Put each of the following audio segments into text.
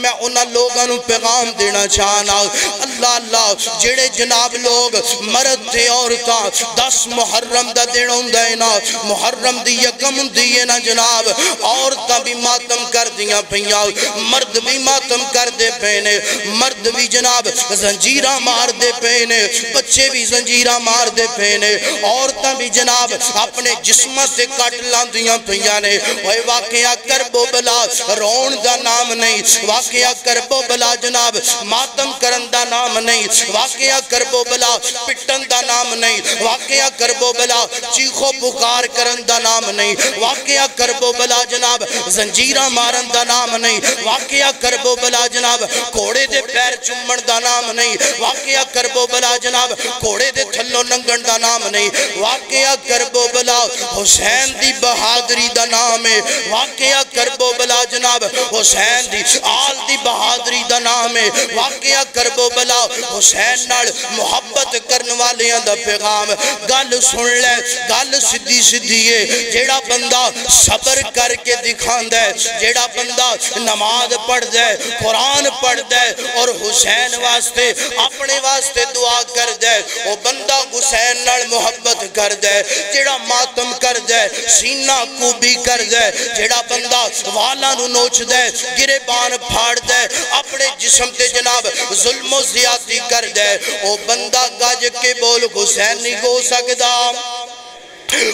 میں انہاں لوگاں نو پیغام دینا چاہنا اللہ اللہ جڑے جناب لوگ مرد تھے عورتاں 10 محرم دا دن ہوندا ہے نا محرم دی یکم ہوندی ہے نا جناب عورتاں بھی ماتم کر دیاں پیاں مرد بھی ماتم کر دے پینے مرد بھی جناب زنجیرہ مار دے پینے بچے بھی زنجیرہ مار دے پینے عورتاں بھی جناب اپنے جسمہ سے کٹ لاندیاں پیاں نے واقعہ کرب و بلا رون دا نام نہیں واقعہ کرب و بلا جناب ماتم کرن دا نام نہیں واقعہ کرب و بلا پٹن دا نام نہیں واقعہ کرب و بلا چیخو پکار کرن دا نام نہیں واقعہ کرب و بلا جناب زنجیرہ مارن دا نام نہیں واقعہ کرب و بلا جناب کوڑے دے پیر چمن دا نام نہیں واقعہ کرب و بلا جناب کوڑے دے تھلو ننگن دا نام نہیں واقعہ کرب و بلا حسین دی بہادری دا نام ہے واقعہ کرب و بلا جناب حسین دی آل دی بہادری دا نام ہے واقعہ کرب و بلا حسین نال محبت کرن والیاں دا پیغام گل سن لے گل سدھی سدھی ہے جیڑا بندہ صبر کر کے دکھان دے جیڑا بندہ نماز پڑھ دے قرآن پڑھ دے اور حسین واسطے اپنے واسطے دعا کر دے وہ بندہ حسین نال محبت کر دے جیڑا ماتم کر دے سینہ کوبی کر دے جیڑا بندہ والا نو نوچ دے گریبان پھاڑ دے اپنے جسم تے جناب ظلم و زیادتی کر دے وہ بندہ گاج کے بول حسین نہیں ہو سکتا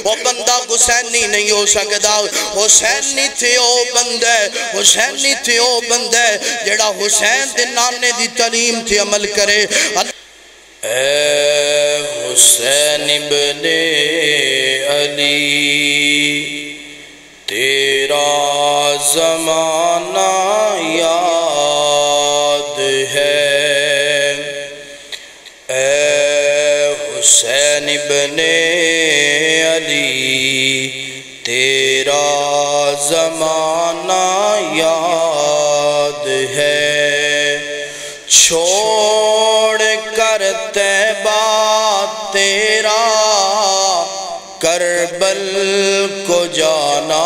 وہ بندہ حسینی نہیں ہو سکتا حسینی تھے او بندے حسینی تھے او بندے جڑا حسین دے نانے دی تعلیم تھی عمل کرے اے حسین ابن علی تیرا زمانہ یاد ہے اے حسین ابن علی تیرا زمانہ یاد ہے چھوڑ کر طیبہ تیرا کربل کو جانا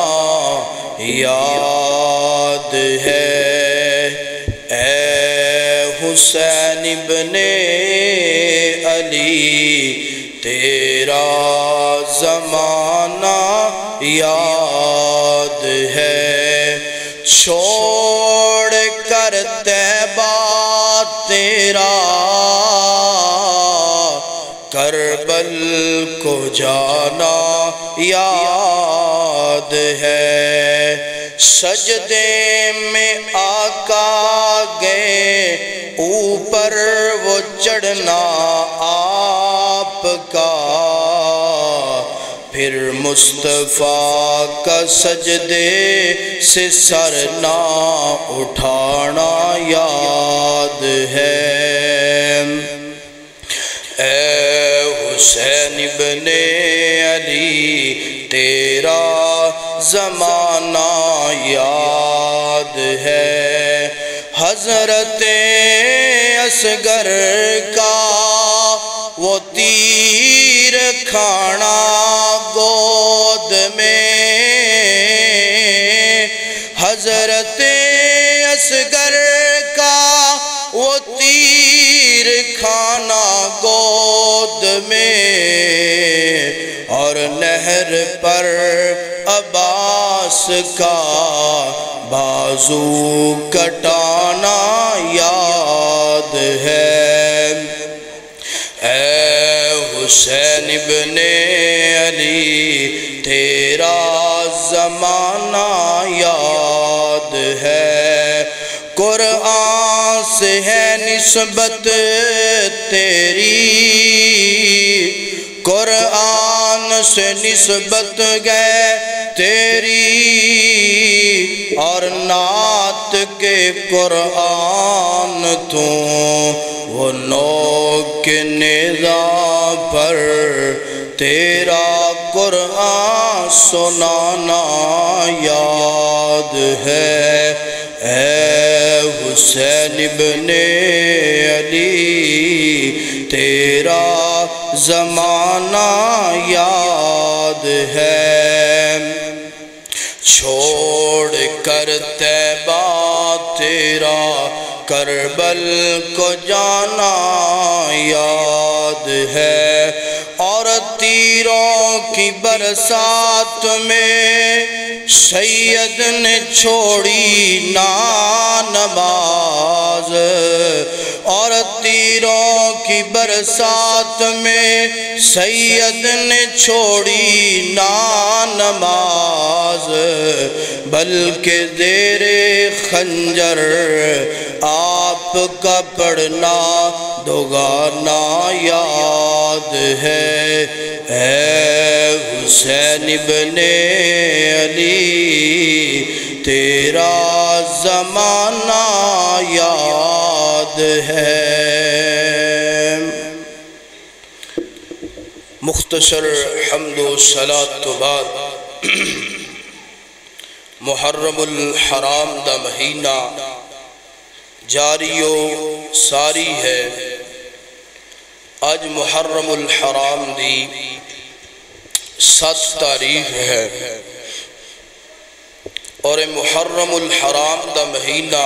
یاد ہے اے حسین ابن علی تیرا زمانہ یاد ہے چھوڑ کر طیبہ تیرا کربل کو جانا یاد ہے سجدے میں آقا گئے اوپر وہ چڑھنا آپ کا پھر مصطفیٰ کا سجدے سے سر نہ اٹھانا یاد ہے اے حسین ابن علی تیرا زمانہ یاد ہے حضرت اصغر کا وہ تیر کھانا گود میں حضرت اصغر کا وہ تیر کھانا گود میں اور نہر پر عباس کا بازو کٹانا یاد ہے اے حسین ابن علی تیرا زمانہ یاد ہے قرآن سے ہے نسبت تیری قرآن سے نسبت گئے تیری اور نعت کے قرآن تو وہ نوک نیزہ پر تیرا قرآن سنانا یاد ہے اے حسین ابن علی تیرا زمانہ یاد ہے چھوڑ کر طیبہ تیرا کربل کو جانا یاد ہے، اور تیروں کی برسات میں سید نے چھوڑی نا نماز، اور تیروں کی برسات میں سید نے چھوڑی نا نماز، بلکہ زیر خنجر آپ کا پڑھنا دوگانا یاد ہے۔ اے حسین ابن علی تیرا زمانہ یاد ہے۔ مختصر حمد و صلاۃ تو بعد محرم الحرام دا مہینہ جاری و ساری ہے۔ آج محرم الحرام دی 7 تاریخ ہے، اور محرم الحرام دا مہینہ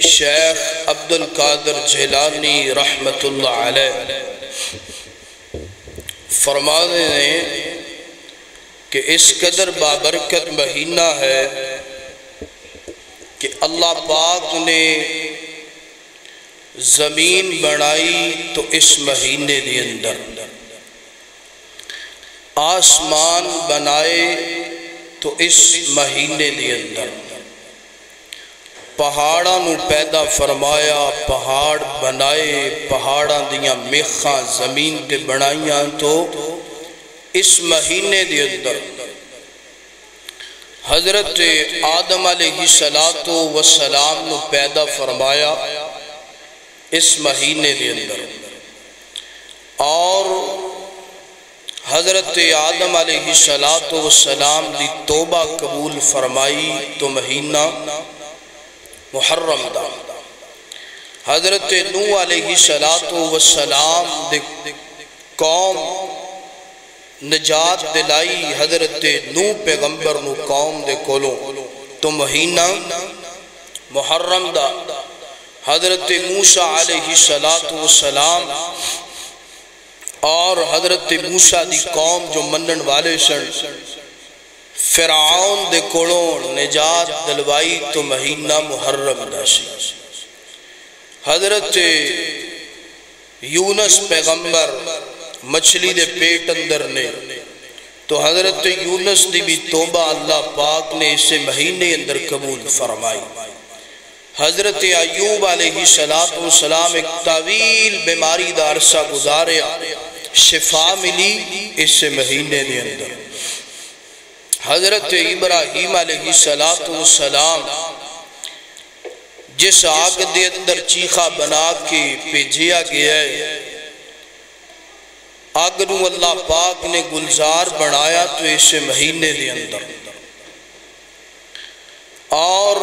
شیخ عبد القادر جیلانی رحمت اللہ علیہ فرماتے ہیں کہ اس قدر بابرکت مہینہ ہے کہ اللہ پاک نے زمین بنائی تو اس مہینے دے اندر، آسمان بنائے تو اس مہینے دے اندر، پہاڑاں نو پیدا فرمایا، پہاڑ بنائے، پہاڑاں دیاں میخاں زمین تے بنائیاں تو اس مہینے دے اندر، حضرت آدم علیہ السلام نو پیدا فرمایا اس مہینے دے اندر، اور حضرت آدم علیہ السلام دی توبہ قبول فرمائی تو مہینہ محرم دا، حضرت نوح علیہ السلام دی قوم نجات دلائی حضرت نوح پیغمبر نو قوم دے کولوں تو مہینہ محرم دا، حضرت موسیٰ علیہ السلام اور حضرت موسیٰ دی قوم جو منن والے سن، فرعون دے کولوں نجات دلوائی تو مہینہ محرم دا سی۔ حضرت یونس پیغمبر مچھلی دے پیٹ اندر نے تو حضرت یونس دی بھی توبہ اللہ پاک نے اسے مہینے اندر قبول فرمائی۔ حضرت ایوب علیہ السلام ایک طویل بیماری دا عرصہ گزاریا، شفا ملی اس مہینے دے اندر۔ حضرت ابراہیم علیہ السلام جس آگ دے اندر چیخا بنا کے بھیجیا گیا ہے، آگ نو اللہ پاک نے گلزار بنایا تو اس مہینے دے اندر، اور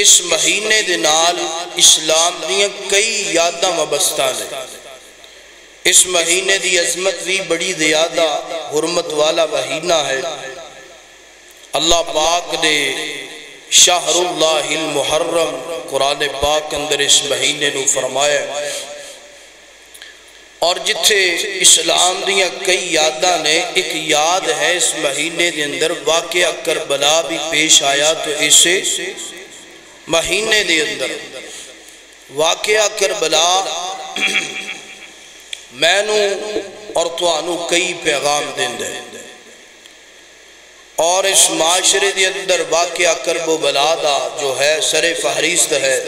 اس مہینے دے نال اسلام دیاں کئی یاداں وابستہ نے۔ اس مہینے دی عظمت بھی بڑی زیادہ حرمت والا مہینہ ہے۔ اللہ پاک نے شہر اللہ المحرم قرآن پاک اندر اس مہینے نو فرمایا، اور جتھے اسلام دیاں کئی یاداں نے، ایک یاد ہے اس مہینے دے اندر واقعہ کربلا بھی پیش آیا تو اسے مہینے دے اندر واقعہ کربلا میں نو اور توانو کئی پیغام دیندے، اور اس معاشرے دے اندر واقعہ کرب و بلا دا جو ہے سر فہرست ہے۔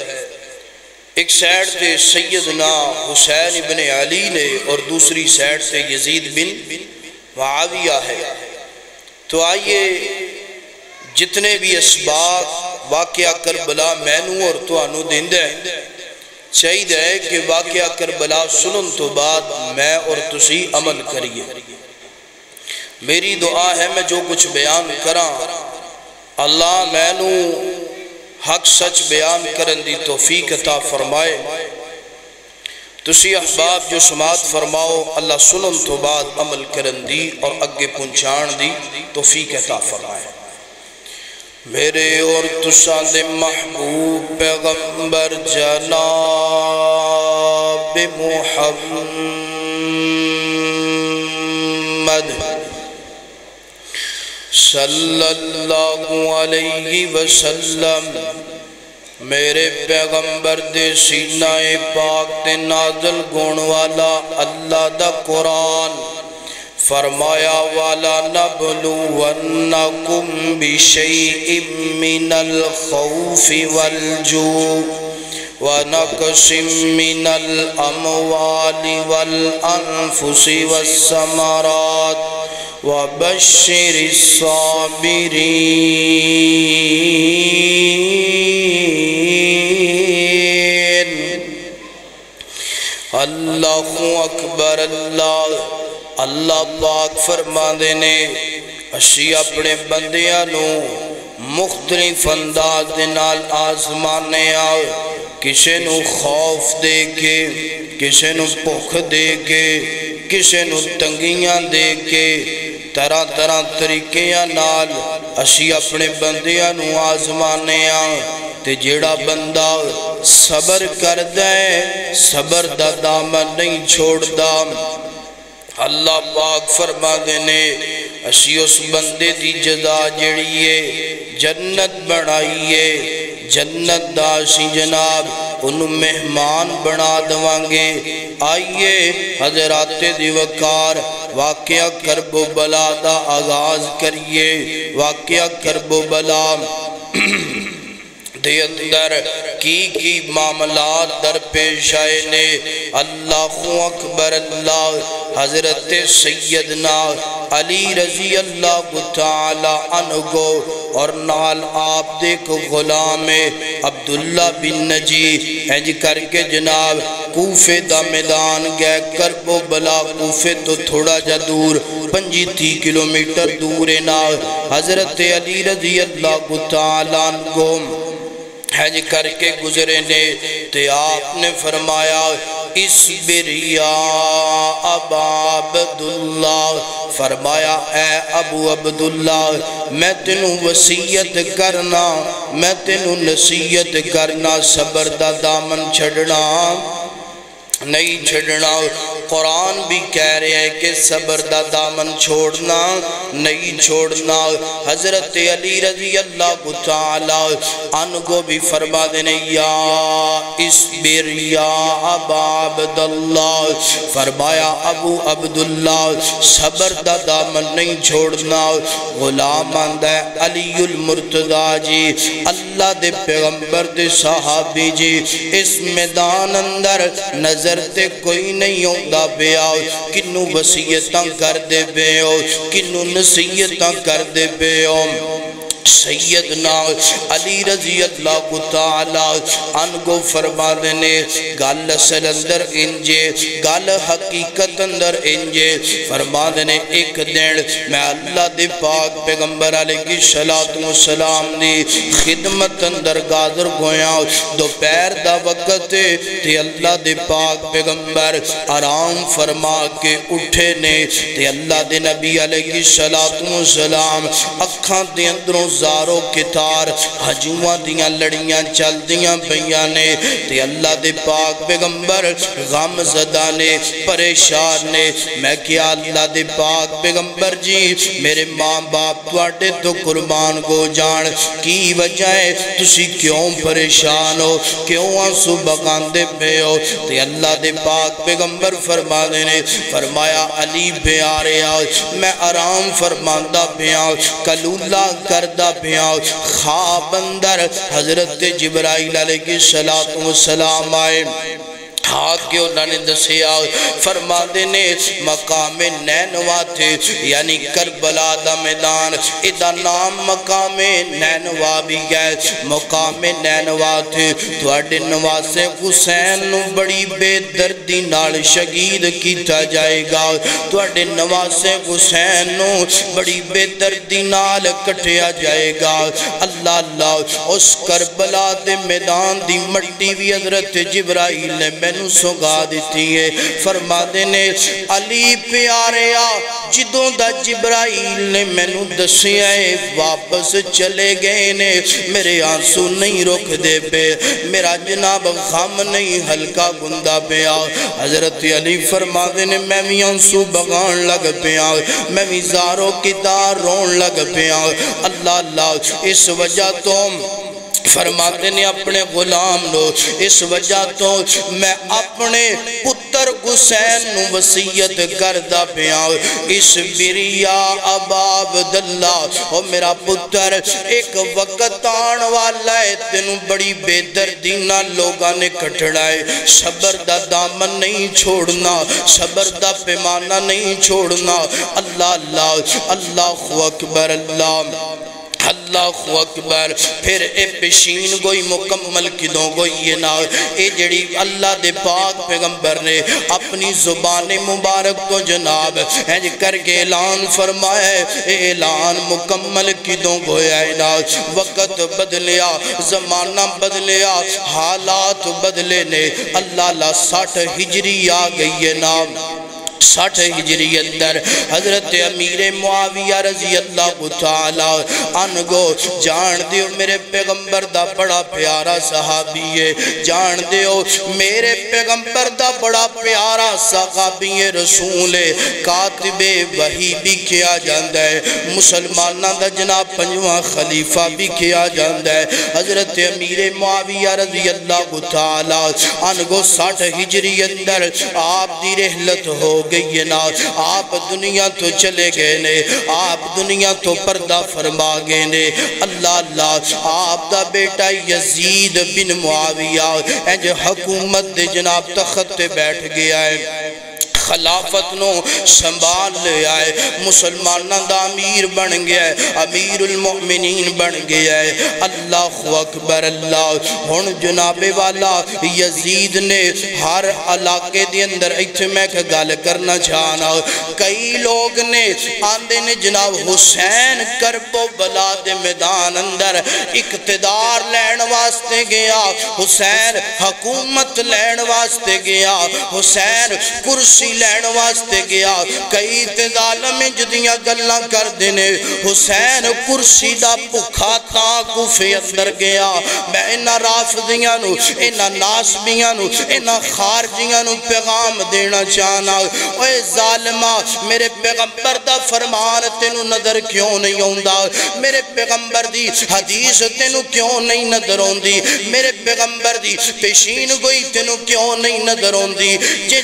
ایک سائیڈ تے سیدنا حسین ابن علی نے اور دوسری سائیڈ تے یزید بن معاویہ ہے۔ تو آئیے جتنے بھی اسباب واقعہ کربلا میں نو اور توانو دیندے چاہیے ہے کہ واقعہ کربلا سنن تو بعد میں اور تسی عمل کریے۔ میری دعا ہے میں جو کچھ بیان کراں اللہ میں نو حق سچ بیان کرن دی توفیق عطا فرمائے، تسی احباب جو سماعت فرماؤ اللہ سنن تو بعد عمل کرن دی اور اگے پہنچان دی توفیق عطا فرمائے۔ میرے اور تساں دے محبوب پیغمبر جناب محمد صلی اللہ علیہ وسلم میرے پیغمبر دے سینہ پاک تے نازل گون والا اللہ دا قرآن فرمایا والا نبلونکم بشیء من الخوف والجوع ونقص من الاموال والانفس والثمرات وبشر الصابرین اللہ اکبر اللہ پاک فرما دینے اسی اپنے بندیاں نو مختلف انداز دنال آزمانے آؤ کسے نو خوف دے کے کسے نو بھوک دے کے کسے نو تنگیاں دے کے طرح طرح طریقیاں نال اسی اپنے بندیاں نو آزمانے آؤ تے جیڑا بندہ صبر کر دے صبر دا دامن نہیں چھوڑ دا اللہ پاک فرما دینے اسی اس بندے دی جزا جڑیے جنت بڑھائیے جنت داشی جناب انہوں مہمان بنا دوانگے آئیے حضرات دی وقار واقعہ کرب و بلا دا آغاز کریے واقعہ کرب و بلا دے اندر کی معاملات در پیش آئے نے اللہ اکبر اللہ حضرت سیدنا علی رضی اللہ تعالی عنہ کو اور نال آپ دیکھ غلام عبداللہ بن نجی ہنج کر کے جناب کوفے دا میدان گئے کرب و بلا کوفے تو تھوڑا جا دور 25 کلومیٹر دور نال حضرت علی رضی اللہ تعالی عنہ کو حج کر کے گزرے نے تے آپ نے فرمایا اسبر یا ابا عبداللہ فرمایا اے ابو عبداللہ میں تینوں وصیت کرنا میں تینوں نصیحت کرنا صبر دا دامن چھڑنا نہیں چھڑنا قرآن بھی کہہ رہے ہیں کہ صبر دا دامن چھوڑنا نہیں چھوڑنا حضرت علی رضی اللہ تعالی عنہ کو بھی فرما دینے یا اسبر یا ابا عبداللہ فرمایا ابو عبداللہ صبر دا دامن نہیں چھوڑنا غلام آندہ علی المرتضی جی اللہ دے پیغمبر دے صحابی جی اس میدان اندر نظر تے کوئی نہیں ہوندہ بے آؤ کنو وصیتاں کر دے بے آؤ کنو نصیحتاں کر دے بے آؤ سیدنا علی رضی اللہ تعالی عنہ کو فرما دینے گال اصل اندر انجے گال حقیقت اندر انجے فرما دینے ایک دن میں اللہ دے پاک پیغمبر علیہ کی صلاة والسلام دی خدمت اندر گازر گویا دو پیر دا وقت تے اللہ دے پاک پیغمبر آرام فرما کے اٹھے نے تے اللہ دے نبی علیہ کی صلاة والسلام اکھاں دے اندروں زارو کتار حجوہ دیاں لڑیاں چل دیاں بیانے تے اللہ دے پاک پیغمبر غم زدانے پریشان نے میں کیا اللہ دے پاک پیغمبر جی میرے ماں باپ تواڈے تو قربان کو جان کی وجہ ہے تسی کیوں پریشان ہو کیوں آنسو بغان دے پہ ہو تے اللہ دے پاک پیغمبر فرما دینے فرمایا علی بے آرے آؤ میں آرام فرماندہ بے آؤ کلولہ کردہ بیاؤ خواب اندر حضرت جبرائیل علیہ السلام آئے کہ انہوں نے دسیا فرما دینے مقام نینوا تھے یعنی کربلا دا میدان ادھا نام مقام نینوا بھی گئے مقام نینوا تھے تو اڈے نواز حسین نو بڑی بے دردی نال شہید کیتا جائے گا تو اڈے نواز حسین نو بڑی بے دردی نال کٹیا جائے گا اللہ اللہ اس کربلا دے میدان دی مٹی بھی حضرت جبرائیل نے میں مینوں سوگا دیتی ہے فرما دینے علی پیاریا جدوں دا جبرائیل نے مینوں دسیا ہے واپس چلے گئے نے میرے آنسو نہیں روک دے پہ میرا جناب غم نہیں ہلکا گندہ پیا حضرت علی فرما دینے میں بھی آنسو بغان لگ پیا میں بھی زاروں کی دار رون لگ پیا اللہ اللہ اس وجہ تو فرماتے نے اپنے غلام لو اس وجہ تو میں اپنے پتر حسین نو وصیت کردہ پیا اس بریا ابا عبداللہ اور میرا پتر ایک وقت آن والا ہے تینوں بڑی بے دردینا لوگاں نے کٹھڑائے صبر دا دامن نہیں چھوڑنا صبر دا پیمانہ نہیں چھوڑنا اللہ اللہ اللہ اکبر اللہ اکبر پھر اے پیشین گوئی مکمل کدوں گوئی یہ نا اے جڑی اللہ دے پاک پیغمبر نے اپنی زبان مبارک کو جناب ہے کر کے اعلان فرمایا اے اعلان مکمل کدوں گویا ہے نا وقت بدلیا زمانہ بدلیا حالات بدلے نے اللہ 60 ہجری آ گئی ہے نا 60 ہجری اندر حضرت امیر معاویہ رضی اللہ تعالی عنہ جان دیو میرے پیغمبر دا بڑا پیارا صحابی ہے جان دیو میرے پیغمبر دا بڑا پیارا صحابی ہے رسول کاتب وحی بھی کیا جاندہ ہے مسلمانہ دا جناب پنجواں خلیفہ بھی کیا جاندہ ہے حضرت امیر معاویہ رضی اللہ تعالی عنہ 60 ہجری اندر آپ دی رحلت ہو گئی نا آپ دنیا تو چلے گئے نے آپ دنیا تو پردہ فرما گئے نے اللہ اللہ آپ دا بیٹا یزید بن معاویہ حکومت دے جناب تخت بیٹھ گیا ہے خلافت نو سنبھال لے آئے مسلمانہ دا امیر بن گیا ہے امیر المؤمنین بن گیا ہے اللہ اکبر اللہ ہن جناب والا یزید نے ہر علاقے دے اندر ایتھے میں گل کرنا چاہنا کئی لوگ نے آندے نے جناب حسین کرب و بلا دے میدان اندر اقتدار لین واسطے گیا حسین حکومت لین واسطے گیا حسین کرسی لین واسطے گیا کئی ظالم جدیاں گلاں کر دینے حسین کرسی دا بکھا تا کوفے اندر گیا میں انہاں رافضیاں نو انہاں ناسبیاں نو انہاں خارجیاں نو پیغام دینا چاہنا اے ظالمہ میرے پیغمبر دا فرمان تینو نظر کیوں نہیں ہوندا میرے پیغمبر دی حدیث تینو کیوں نہیں نظر ہوندی میرے پیغمبر دی پیشین گوئی تینو کیوں نہیں نظر ہوندی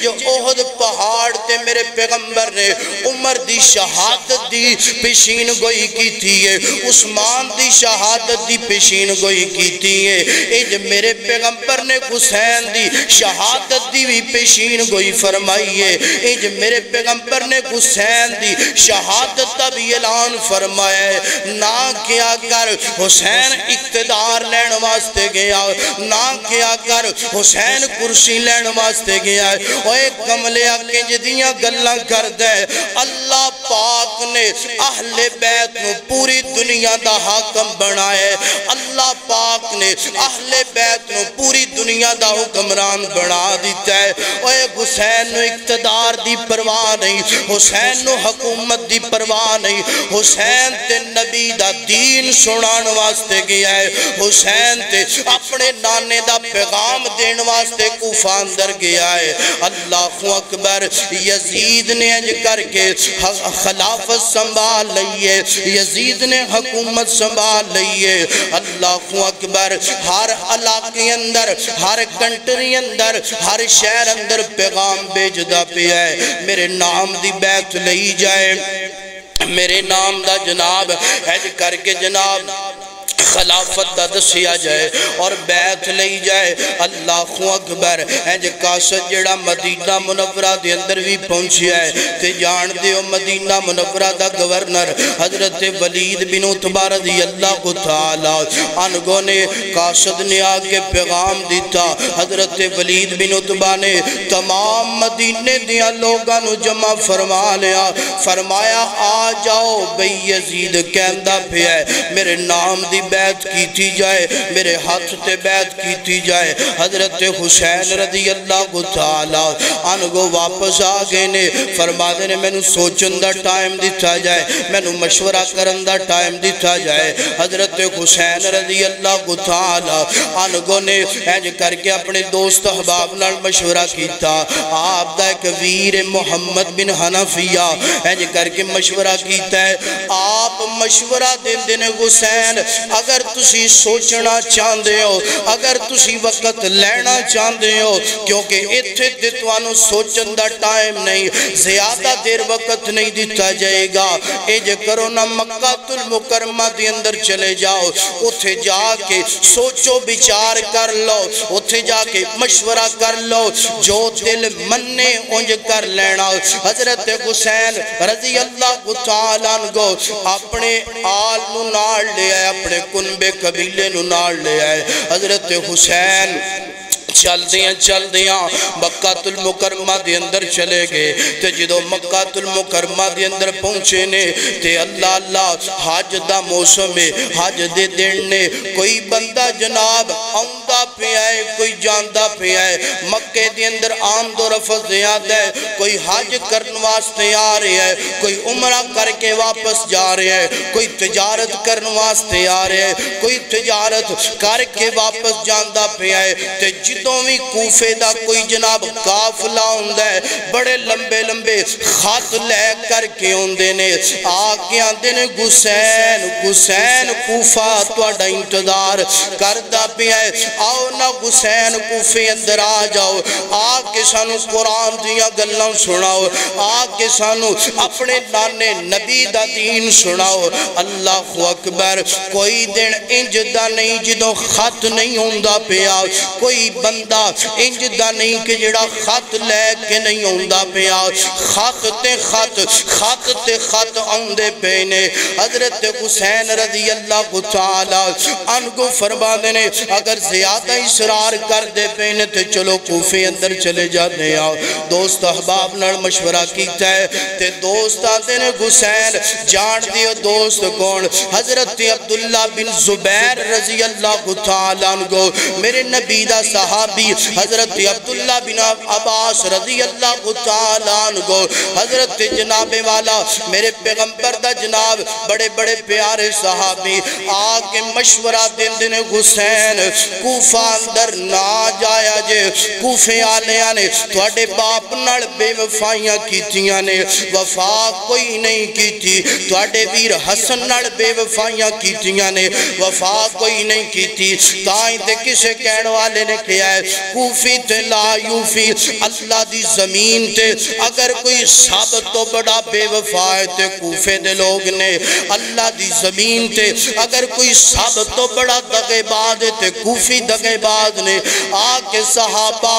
جو احد پہاڑ تے میرے پیغمبر نے عمر دی شہادت دی پیشین گوئی کی تھی ہے عثمان دی شہادت دی پیشین گوئی کی تھی ہے اے جو میرے پیغمبر نے حسین دی شہادت دی بھی پیشین گوئی فرمائی ہے اے جو میرے پیغمبر نے حسین دی شہادت دا بھی اعلان فرمایا ہے نہ کیا کر حسین اقتدار لین واسطے گیا نہ کیا کر حسین کرسی لین واسطے گیا ہے اوہ کملے آکے جدیاں گلاں کر دے اللہ پاک نے اہل بیت نو پوری دنیا دا حاکم بنائے اللہ پاک نے اہل بیت نو پوری دنیا دا حکمران بنا دیتا ہے اوہ حسین نو اقتدار دی پرواہ نہیں حسین نو حکومت دی پرواہ نہیں حسین تے نبی دا دین سنان واسطے گیا ہے حسین تے اپنے نانے دا پیغام دین واسطے کوفہ اندر گیا ہے اللہ اکبر یزید نے اج کر کے خلافت سنبھال لئیے یزید نے حکومت سنبھال لئیے اللہ اکبر ہر علاقے اندر ہر کنٹری اندر ہر شہر اندر پیغام بیجدہ پہ ہے میرے نام دی بیعت لئی جائے میرے نام دا جناب اج کر کے جناب خلافت دا دسیا جائے اور بیعت لئی جائے اللہ اکبر اینج قاصد جڑا مدینہ منورہ دے اندر بھی پہنچیا ہے تے جان دیو مدینہ منورہ دا گورنر حضرت ولید بن عتبہ رضی اللہ تعالی عنہ نے قاصد نے آگے پیغام دیتا حضرت ولید بن عتبہ نے تمام مدینے دیا لوگاں نو جمع فرما لیا فرمایا آ جاؤ بھئی یزید کہندہ پہ ہے میرے نام دی دی بیعت کیتی جائے میرے ہاتھ تے بیعت کیتی جائے حضرت حسین رضی اللہ تعالی عنہ واپس آگے نے فرما دے نے میں نو سوچن دا ٹائم دیتا جائے میں نو مشورہ کرن دا ٹائم دیتا جائے حضرت حسین رضی اللہ تعالی عنہ نے اینج کر کے اپنے دوست احباب نال مشورہ کیتا آپ دا ایک ویر محمد بن حنفیہ اینج کر کے مشورہ کیتا ہے آپ مشورہ دین دن حسین اگر تسی سوچنا چاندے ہو اگر تسی وقت لینا چاندے ہو کیونکہ اتھے دتوانو سوچن دا ٹائم نہیں زیادہ دیر وقت نہیں دیتا جائے گا ایجے کرو نا مکہ المکرمہ دی اندر چلے جاؤ اتھے جا کے سوچو بچار کر لو اتھے جا کے مشورہ کر لو جو دل مننے انج کر لینا حضرت حسین رضی اللہ تعالیٰ عنہ اپنے آل نو نال لے آئے اپنے کنبے قبیلے نو نال لے آئے حضرت حسین چل دیاں مکہ المکرمہ دی اندر چلے گئے تے جدو مکہ المکرمہ دی اندر پہنچے نے تے اللہ حج دا موسم ہے حج دے دن نے کوئی بندہ جناب آندہ پہ آئے کوئی جاندہ پہ آئے مکہ دی اندر آمد و رفت زیادہ ہے کوئی حج کرن واسطے آ رہے ہے کوئی عمرہ کر کے واپس جا رہے ہے کوئی تجارت کرن واسطے آ رہے ہے کوئی تجارت کر کے واپس جاندہ پہ آئے تے جدو بھی کوفے دا کوئی جناب کافلہ ہوندہ ہے بڑے لمبے لمبے خط لے کر کے ہوندے نے آگے آندے نے حسین کوفہ توڑا انتظار کردہ پہ ہے آؤ نا حسین کوفے اندر آ جاؤ آگے سانو قرآن دیا گلوں سناؤ آگے سانو اپنے نانے نبی دا دین سناؤ اللہ اکبر کوئی دن انجدہ نہیں جدو خط نہیں ہوندہ پہ آؤ کوئی بندہ انجدہ نہیں کہ جڑا خط لے کے نہیں ہوندہ پہ آؤ خط تے خط آندے پینے حضرت حسین رضی اللہ تعالیٰ عنہ فرما دینے اگر زیادہ اصرار کر دے پینے تے چلو کوفے اندر چلے جانے آؤ دوست احباب نال مشورہ کیتا ہے تے دوست آتے نے حسین جان دیو دوست کون حضرت عبداللہ بن زبیر رضی اللہ تعالیٰ عنہ میرے نبی دا صحابی حضرت عبداللہ بن عباس رضی اللہ تعالیٰ عنہ حضرت جناب والا میرے پیغمبر دا جناب بڑے بڑے پیارے صحابی آگے مشورہ دن حسین کوفہ اندر نہ جایا جے کوفے آنے آنے تھوڑے باپ نال بے وفائیاں کیتیاں نے وفا کوئی نہیں کیتی تھوڑے ویر حسن نال بے وفائیاں کیتیاں نے وفا کوئی نہیں کیتی تائیں تے کسے کہنے والے نے کیا ہے کوفی تے لا یوفی اللہ دی زمین تے اگر کوئی سب تو بڑا بے وفا ہے تے کوفے دے لوگ نے اللہ دی زمین تے اگر کوئی سب تو بڑا دغے بعد ہے تے کوفی دغے بعد نے آکے صحابہ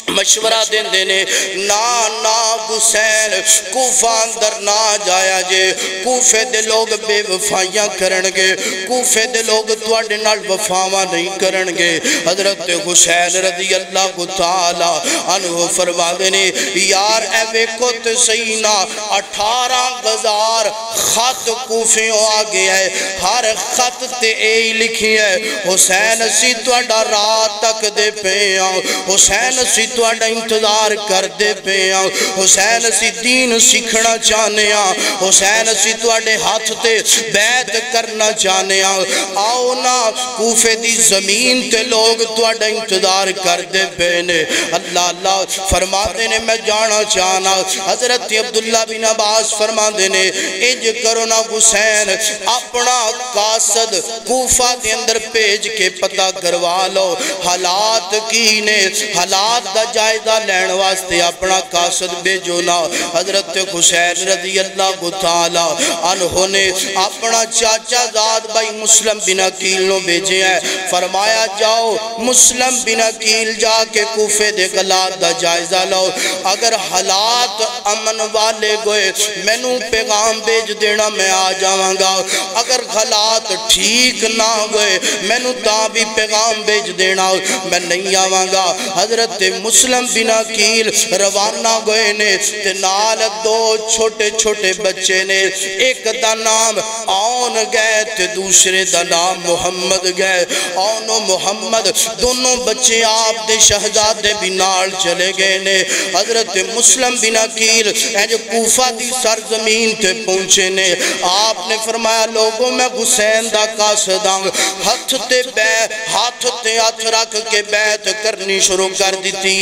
مشورہ دن دینے نا حسین کوفہ اندر نہ جایا جے کوفے دے لوگ بے وفائیاں کرنگے کوفے دے لوگ توڑے نال وفاواں نہیں کرنگے حضرت حسین رضی اللہ تعالی عنہ فرما دینے یار اے ویکو تے سینا 18,000 خط کوفے ہو آگے ہے ہر خط تے اے لکھی ہے حسین اسی توڑا رات تک دے پہ آؤ حسین اسی توڑا انتظار کر دے پہ آؤ حسین اسی دین سکھنا چاہنے آؤ حسین اسی توڑے ہاتھ تے بیعت کرنا چاہنے آؤ نا کوفے دی زمین تے لوگ توڑا انتظار کر دے پہ نے اللہ فرما دینے میں جانا چاہنا حضرت عبداللہ بن عباس فرما دینے انج کرو نا حسین اپنا قاصد کوفہ دے اندر پیج کے پتہ کروا لو حالات کی نے حالات دا جائزہ لین واسطے اپنا قاصد بھیجو نا حضرت حسین رضی اللہ تعالی عنہ نے اپنا چاچا زاد بھائی مسلم بن عقیل نو بھیجے ہیں فرمایا جاؤ مسلم بن عقیل جا کے کوفے دے غلات دا جائزہ لو اگر حالات امن والے گوئے میں نو پیغام بیج دینا میں آ جاواں گا اگر حالات ٹھیک نہ ہوئے میں نو تا بھی پیغام بیج دینا میں نہیں آواں گا حضرت مسلم بن عقیل روانہ گئے نے تے نال دو چھوٹے چھوٹے بچے نے، ایک دا نام آن گئے تے دوسرے دا نام محمد گئے۔ آن و محمد دونوں بچے آپ دے شہزادے بھی نال چلے گئے نے۔ حضرت مسلم بن عقیل جو کوفہ دی سرزمین تے پہنچے نے، آپ نے فرمایا لوگوں میں حسین دا قاصداں، ہاتھ تے ہاتھ رکھ کے بیعت کرنی شروع کر دیتی ہے۔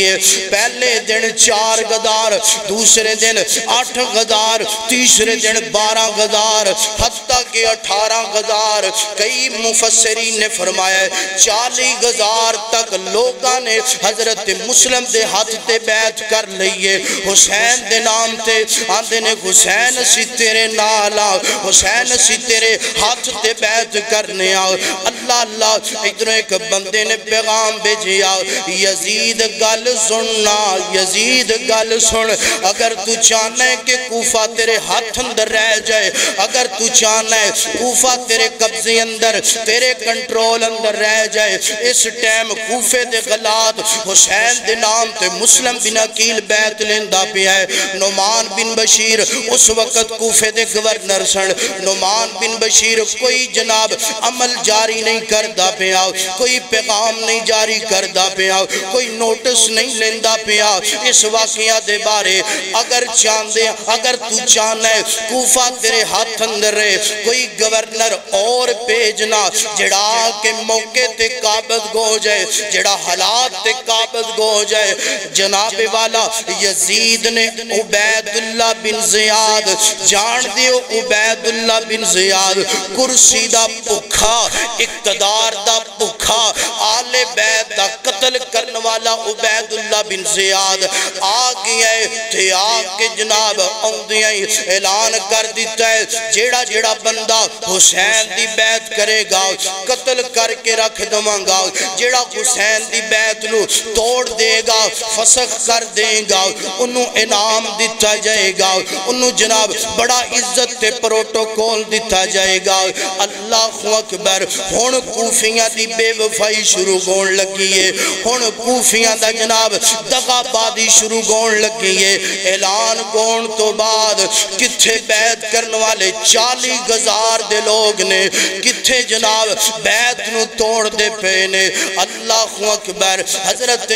پہلے دن 4 غدار، دوسرے دن 8 غدار، تیسرے دن 12 غدار، حتیٰ کہ 18 غدار۔ کئی مفسرین نے فرمایا 40 غدار تک لوگاں نے حضرت مسلم دے ہاتھ تے بیعت کر لئیے، حسین دے نام تے آندے نے حسین اسی تیرے نالا، حسین اسی تیرے ہاتھ تے بیعت کرنے آؤ۔ اللہ اللہ ادھر ایک بندے نے پیغام بھیجیا، یزید گل سننا، یزید گل سن، اگر تو چاہنا ہے کہ کوفہ تیرے ہاتھ اندر رہ جائے، اگر تو چاہنا ہے کوفہ تیرے قبضے اندر، تیرے کنٹرول اندر رہ جائے، اس ٹائم کوفے دے غلات حسین دے نام تے مسلم بن عقیل بیعت لیندہ پیا ہے۔ نعمان بن بشیر اس وقت کوفے دے گورنر سن۔ نعمان بن بشیر کوئی جناب عمل جاری نہیں کردہ پیا، کوئی پیغام نہیں جاری کردہ پیا، کوئی نوٹس نہیں لیندہ پیا اس واقعہ دے بارے۔ اگر چاندے، اگر تو چاہنا ہے کوفہ تیرے ہاتھ اندر رہے، کوئی گورنر اور پیجنا جڑا کے موقع تے قابض گو جائے، جڑا حالات تے قابض گو جائے۔ جناب والا یزید نے عبید اللہ بن زیاد، جان دیو عبید اللہ بن زیاد، کرسی دا بکھا، اقتدار دا بکھا، آل بیت دا قتل کرنے والا عبید اللہ بن زیاد آگیا ہے تھے آگے جناب اوندیاں اعلان کر دیتا ہے جیڑا جیڑا بندہ حسین دی بیعت کرے گا قتل کر کے رکھ دمانگا، جیڑا حسین دی بیعت نو توڑ دے گا، فسخ کر دے گا، انہوں انعام دیتا جائے گا، انہوں جناب بڑا عزت تے پروٹوکول دیتا جائے گا۔ اللہ اکبر۔ ہون کوفیاں دی بے وفائی شروع گون لگی ہے، ہون کوفیاں دا جناب دغا بادی شروع گون لگی ہے۔ اعلان گون تو بعد کتھے بیعت کرنے والے 40 غزار دے لوگ نے، کتھے جناب بیعت نو توڑ دے پینے۔ اللہ اکبر۔ حضرت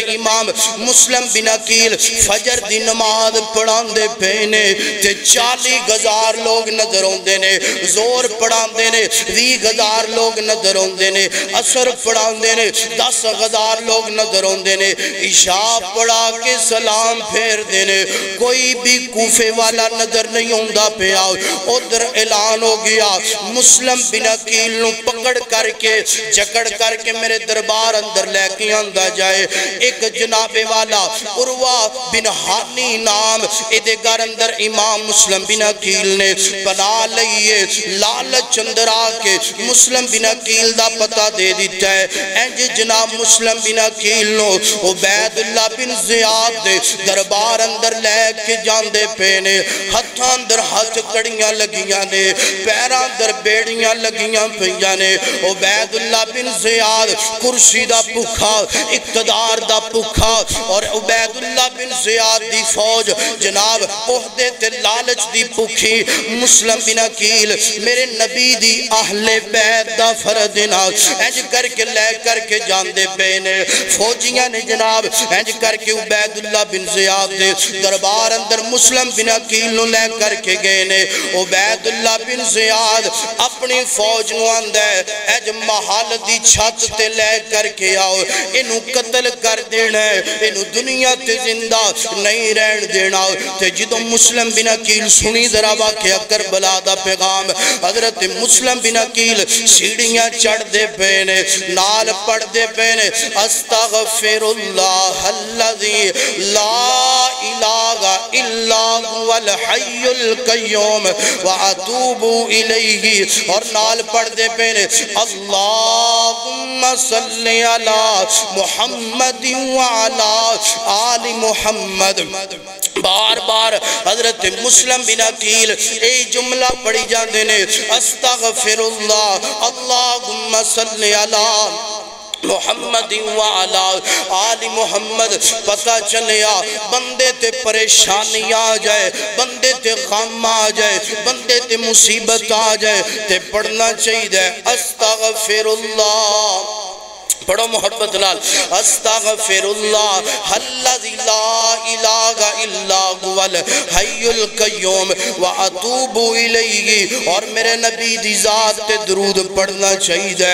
امام مسلم بن عقیل فجر دی نماز پڑھان دے پینے تے 40 غزار لوگ نظر ہوندے نے، زور پڑھان دے نے 20 غزار لوگ نظر ہوندے نے، عصر پڑھان دے نے 10 غزار لوگ نظر ہوندے نے، عشاء پڑھا کے سلام پھیر دے نے، کوئی بھی کوفے والا نظر نہیں ہوندہ پیا۔ ادھر اعلان ہو گیا مسلم بن عقیل نو پکڑ کر کے جکڑ کر کے میرے دربار اندر لے کے آندہ جائے۔ ایک جناب والا عروہ بن حانی نام ادھے گھر اندر امام مسلم بن عقیل نے پناہ لئیے، لالچ اندر آکے مسلم بن عقیل دا پتہ دے دیتا ہے۔ اینج جناب مسلم بن عقیل نو عبید اللہ بن زیاد دے دربار اندر لے کے جاندے پینے، ہتھاں اندر ہتھ کڑیاں لگیاں نے، پیراں اندر بیڑیاں لگیاں پیاں نے۔ عبید اللہ بن زیاد کرسی دا پکھا، اقتدار دا پکھا، اور عبید اللہ بن زیاد دی فوج جناب عہدے تے لالچ دی پکھی۔ مسلم بن عقیل میرے نبی دی اہل بیت دا فردنا اینج کر کے لے کر کے جاندے پینے، فوجیاں نے جناب اینج کر کے عبید اللہ بن زیاد دے دربار اندر مسلم بن عقیل نو لے کر کے گئے نے۔ عبید اللہ بن زیاد اپنی فوج نو اندے اینج محل دی چھت تے لے کر کے آؤ، انہوں قتل کر دینا ہے، انہوں دنیا تے زندہ نہیں رہن دینا۔ تے جدوں مسلم بن عقیل سنی ذرا واقعہ کربلا دا پیغام، حضرت مسلم بن عقیل سیڑھیاں چڑھ دے پینے، نال پڑھ دے پینے، استغفر اللہ الذی لا الہ الا هو الحی القیوم واتوب الیہ، اور نال پڑھ دے پینے اللہم صلی علی محمد وعلی آل محمد۔ بار بار حضرت مسلم بن عقیل اے جملہ پڑھی جاندے نے، استغفر اللہ اللہم صلی علی محمد وعلا آل محمد پتہ چلیا بندے تے پریشانی آ جائے بندے تے غم آ جائے بندے تے مصیبت آ جائے تے پڑھنا چاہیے استغفر اللہ پڑھو محبت لال استغفر اللہ الذی لا الہ الا هو الحی القیوم واتوب الیہ اور میرے نبی دی ذات تے درود پڑھنا چاہیے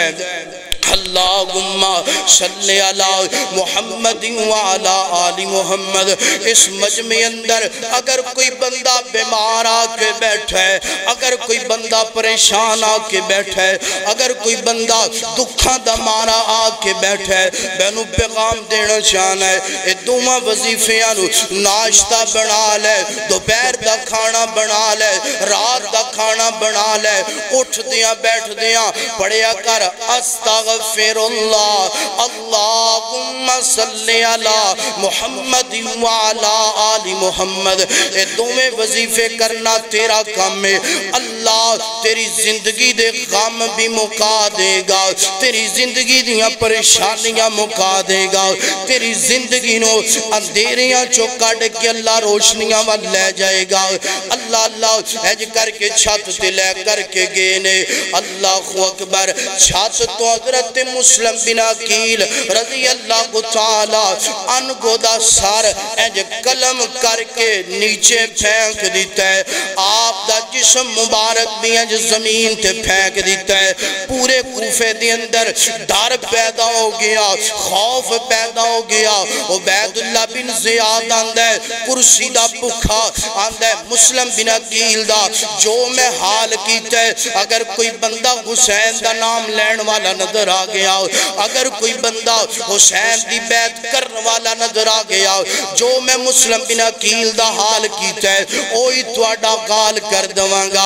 اللہم صلی علی محمد وعلا آل محمد اس مجمع اندر اگر کوئی بندہ بیمار آ کے بیٹھا ہے اگر کوئی بندہ پریشان آ کے بیٹھا ہے اگر کوئی بندہ دکھاں دا مارا آ کے بیٹھا ہے بینو پیغام دینا چاہنا ہے اے دوما وظیفیاں ناشتہ بنا لے دوپہر دا کھانا بنا لے رات دا کھانا بنا لے اٹھ دیاں بیٹھ دیاں پڑھیا کر استغفر اللہ اللہم صلی علی محمد وعلا آل محمد اے دومیں وظیفے کرنا تیرا کام ہے اللہ تیری زندگی دے غم بھی مکا دے گا تیری زندگی دیاں پریشانیاں مکا دے گا تیری زندگی نو اندھیریاں چو کٹ کے اللہ روشنیاں وال لے جائے گا اللہ اللہ ایج کر کے چھت تے لے کر کے گینے اللہ اکبر چھت تو حضرت مسلم بن عقیل رضی اللہ تعالی عنہ دا سر ایج قلم کر کے نیچے پھینک دیتا ہے آپ دا جسم مبارک بھی ایج زمین تے پھینک دیتا ہے پورے کوفے دے اندر ڈر پیدا ہو گیا خوف پیدا ہو گیا عبید اللہ بن زیاد آندہ ہے کرسی دا بکھا آندہ ہے مسلم بن عقیل دا جو میں حال کیتا ہے اگر کوئی بندہ حسین دا نام لین والا نظر آ گیا اگر کوئی بندہ حسین دی بیعت کرنے والا نظر آ گیا جو میں مسلم بن عقیل دا حال کیتا ہے اوہی تواڈا غال کر دواں گا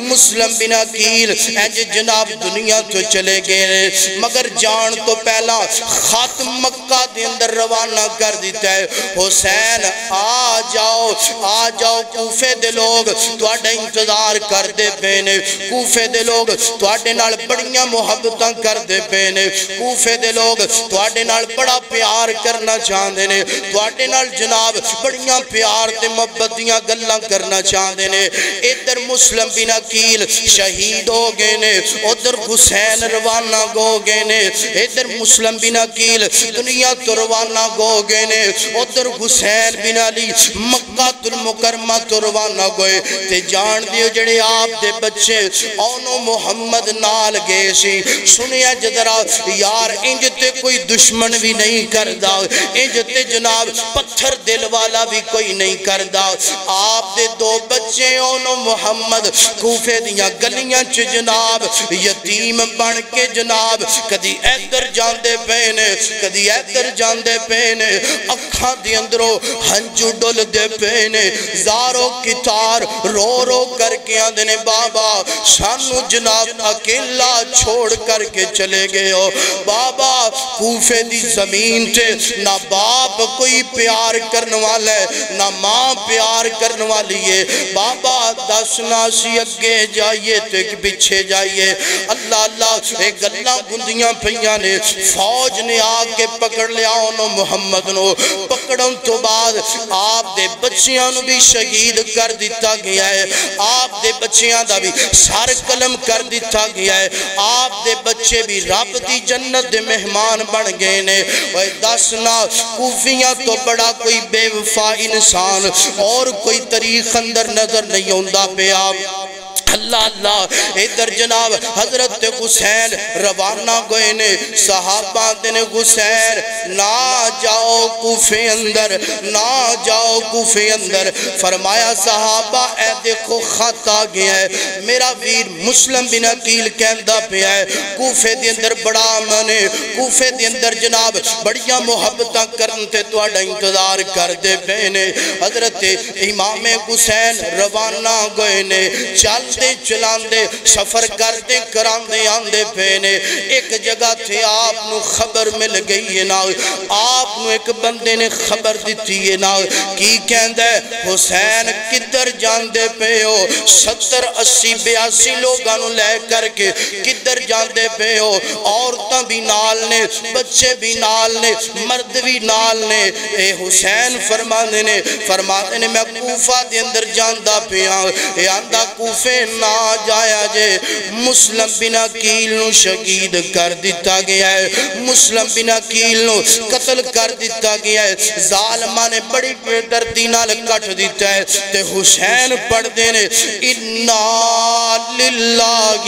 مسلم بن عقیل انج جناب دنیا تو چلے گئے مگر جان تو پہلا خط مکہ دے اندر روانہ کر دیتا ہے حسین آ جاؤ کوفے دے لوگ تواڈا انتظار کر دے پینے کوفے دے لوگ تواڈے نال بڑیاں محبتاں کر دے پینے کوفے دے لوگ تواڈے نال بڑا پیار کرنا چاہندے نے تواڈے نال جناب بڑیاں پیار تے محبتیاں گلاں کرنا چاہندے نے ادھر مسلم بن عقیل شہید ہو گئے نے ادھر حسین روانہ ہو گئے نے ادھر مسلم بن عقیل دنیا تو روانہ ہو گئے نے ادھر حسین بن علی مکہ المکرمہ تو روانہ گئے تے جان دیو جڑے آپ دے بچے اونو محمد نال گئے سی سنیا جدرا یار انج تے کوئی دشمن بھی نہیں کردہ انج تے جناب پتھر دل والا بھی کوئی نہیں کردہ آپ دے دو بچے اونو محمد کوفے دیاں گلیاں چ جناب یتیم بن کے جناب کدی ایدر جاندے پینے کدی ایدر جاندے پینے اکھاں دی اندروں ہنجو ڈول دے پینے زارو کتار رو رو کر کے آندنے بابا سانو جناب اکیلا چھوڑ کر کے چلے گئے ہو بابا کوفے دی زمین تے نہ باپ کوئی پیار کرنے والا ہے نہ ماں پیار کرنے والی ہے بابا دسنا سی اگے جائیے تے پیچھے جائیے اللہ اللہ ایک گلہ گندیاں پہیاں نے فوج نے آگے پکڑ لیا انہوں محمد نو پکڑوں تو بعد آپ دے بچیاں نو بھی شہید کر دیتا گیا ہے آپ دے بچیاں دا بھی سار قلم کر دیتا گیا ہے آپ دے بچے بھی رب دی جنت دے مہمان بن گئے نے اور دسنا کوفیاں تو بڑا کوئی بے وفا انسان اور کوئی طریق اندر نظر نہیں ہوندہ پہ آپ اللہ اللہ ادھر جناب حضرت حسین روانہ گئے نے صحابہ دینے حسین نہ جاؤ کوفے اندر نہ جاؤ کوفے اندر فرمایا صحابہ اے دیکھو خط آ گیا ہے میرا ویر مسلم بن عقیل کہندہ پہ ہے کوفے دی اندر بڑا منے کوفے دی اندر جناب بڑیاں محبتاں کرنتے تو اڈا انتظار کر دے بینے حضرت امام حسین روانہ گئے نے چل چلان دے سفر کر دے کران دے آندے پینے ایک جگہ تھے آپ نو خبر مل گئی ہے نا آپ نو ایک بندے نے خبر دیتی ہے نا کی کہندہ ہے حسین کدھر جان دے پہ ہو 70 80 82 لوگاں نو لے کر کے کدھر جان دے پہ ہو عورتاں بھی نال نے بچے بھی نال نے مرد بھی نال نے اے حسین فرمانے نے میں کوفہ دے اندر جاندہ پیا اے آندہ کوفے نہ جایا جے مسلم بن عقیل نو شہید کر دیتا گیا ہے مسلم بن عقیل نو قتل کر دیتا گیا ہے ظالمہ نے بڑی بے دردی نال کٹ دیتا ہے تے حسین پڑھ دینے اِنَّا لِلَّهِ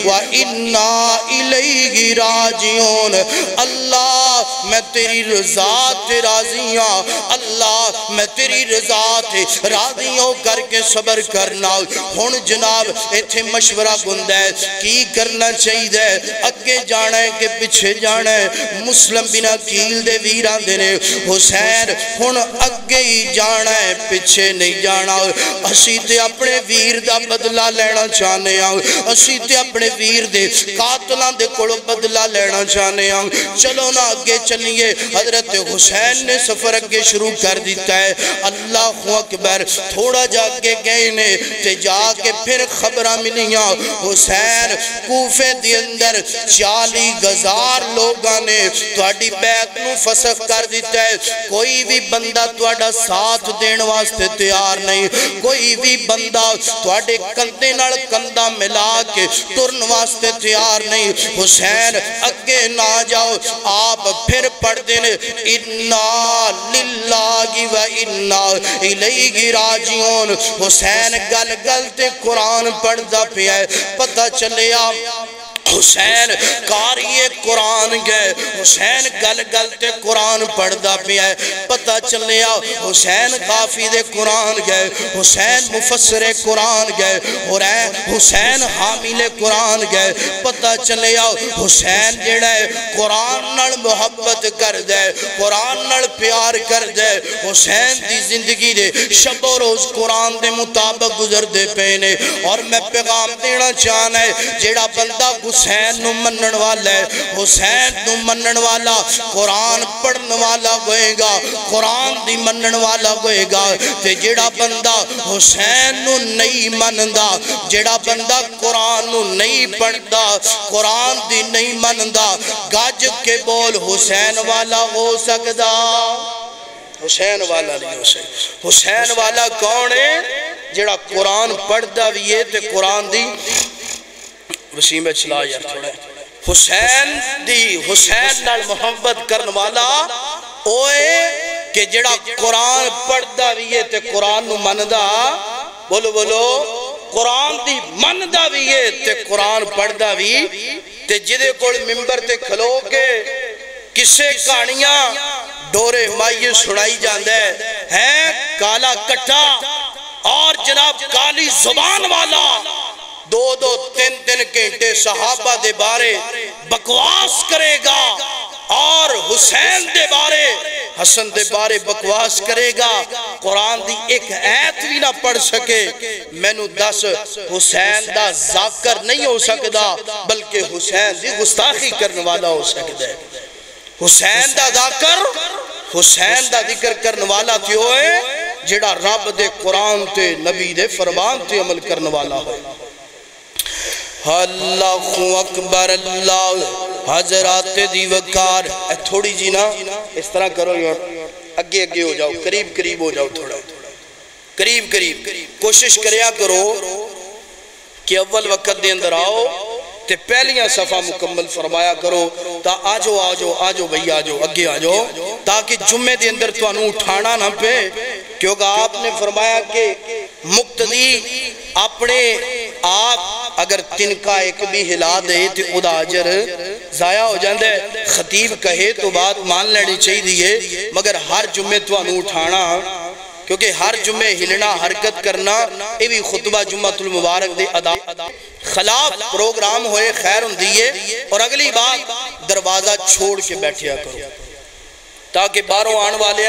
وَإِنَّا إِلَيْهِ راجعون اللہ میں تیری رضا تے راضیاں اللہ میں تیری رضا تے راضیوں کر کے صبر کرنا ہون جناب ایتھے مشورہ گندہ ہے کی کرنا چاہید ہے اگے جانا ہے کہ پچھے جانا ہے مسلم بن عقیل دے ویران دینے حسین ہون اگے ہی جانا ہے پچھے نہیں جانا اسی تے اپنے ویر دا بدلہ لینا چاہنے اسی تے اپنے ویر دے قاتلان دے کڑو بدلہ لینا چاہنے چلو نا اگے چلیے حضرت حسین نے سفر اگے شروع کر دیتا ہے اللہ اکبر تھوڑا جا کے گئے نے تے جا کے پھر خبرہ ملیاں حسین کوفے دی اندر 40,000 لوگاں نے تواڈی بیعت نو فسخ کر دیتا ہے کوئی بھی بندہ تواڈا ساتھ دین واسطے تیار نہیں کوئی بھی بندہ تواڈے کندے نال کندہ ملا کے ترن واسطے تیار نہیں حسین اگے نہ جاؤ آپ پھر پڑھ دینے اِنَّا لِلَّهِ وَإِنَّا إِلَيْهِ راجعون حسین گل گل تے قرآن پڑھ دا پیا ہے پتہ چلے آپ حسین قاری قرآن گئے حسین گل گل تے قرآن پڑھ دا پیا ہے پتہ چلے آؤ حسین حافظ قرآن گئے حسین مفسر قرآن گئے حسین حامل قرآن گئے پتہ چلے آؤ حسین جڑا ہے قرآن نال محبت کر دے قرآن نال پیار کر دے حسین دی زندگی دے شب و روز قرآن دے مطابق گزر دے پینے اور میں پیغام دینا چاہنا ہے جڑا بندہ حسین نو منن والا ہے حسین نو منن والا قرآن پڑھن والا ہوئے گا قرآن دی منن والا ہوئے گا تے جڑا بندہ حسین نو نہیں منندا جڑا بندہ قرآن نو نہیں پڑھدا قرآن دی نہیں منندا گاج کے بول حسین والا ہو سکدا حسین والا نہیں ہو سکدا حسین والا کون ہے جڑا قرآن پڑھدا بھی ہے تے قرآن دی وسیم چلا یار تھوڑا حسین نال محبت کرن والا اوئے کہ جڑا قرآن پڑھدا بھی ہے تے قرآن نو مندا بولو بولو قرآن دی مندا بھی ہے تے قرآن پڑھدا بھی تے جدے کول ممبر تے کھلو کے کسے کہانیاں ڈورے مائیے سڑائی جاندے ہیں کالا کٹا اور جناب کالی زبان والا دو تین گھنٹے صحابہ دے بارے بکواس کرے گا اور حسین دے بارے حسن دے بارے بکواس کرے گا قرآن دی ایک آیت بھی نہ پڑھ سکے میں نو دس حسین دا ذاکر نہیں ہو سکدا بلکہ حسین دی گستاخی کرنے والا ہو سکتا ہے حسین دا ذاکر حسین دا ذکر کرنے والا کیوں ہے جڑا رب دے قرآن تے نبی دے فرمان تے عمل کرنے والا ہو اللہ اکبر اللہ حضرات دی وقار تھوڑی جی نا اس طرح کرو یار اگے اگے ہو جاؤ قریب ہو جاؤ تھوڑا قریب کوشش کریا کرو کہ اول وقت دے اندر آؤ تے پہلیاں صفحہ مکمل فرمایا کرو تا آجو بھئی آجو اگے آجو تاکہ جمعے دے اندر تو انہوں اٹھانا نہ پہ کیونکہ آپ نے فرمایا کہ مقتدی اپنے آپ اگر تنکا ایک بھی ہلا دے تو ادا اجر ضائع ہو جاندے خطیب کہے تو بات مان لینی چاہی دیئے مگر ہر جمعے تو انہوں اٹھانا کیونکہ ہر جمعے ہلنا حرکت کرنا یہ بھی خطبہ جمعہ المبارک دے ادا خلاف پروگرام ہوئے خیر ہوں دیئے اور اگلی بات دروازہ چھوڑ کے بیٹھیا کرو تاکہ باروں آن والے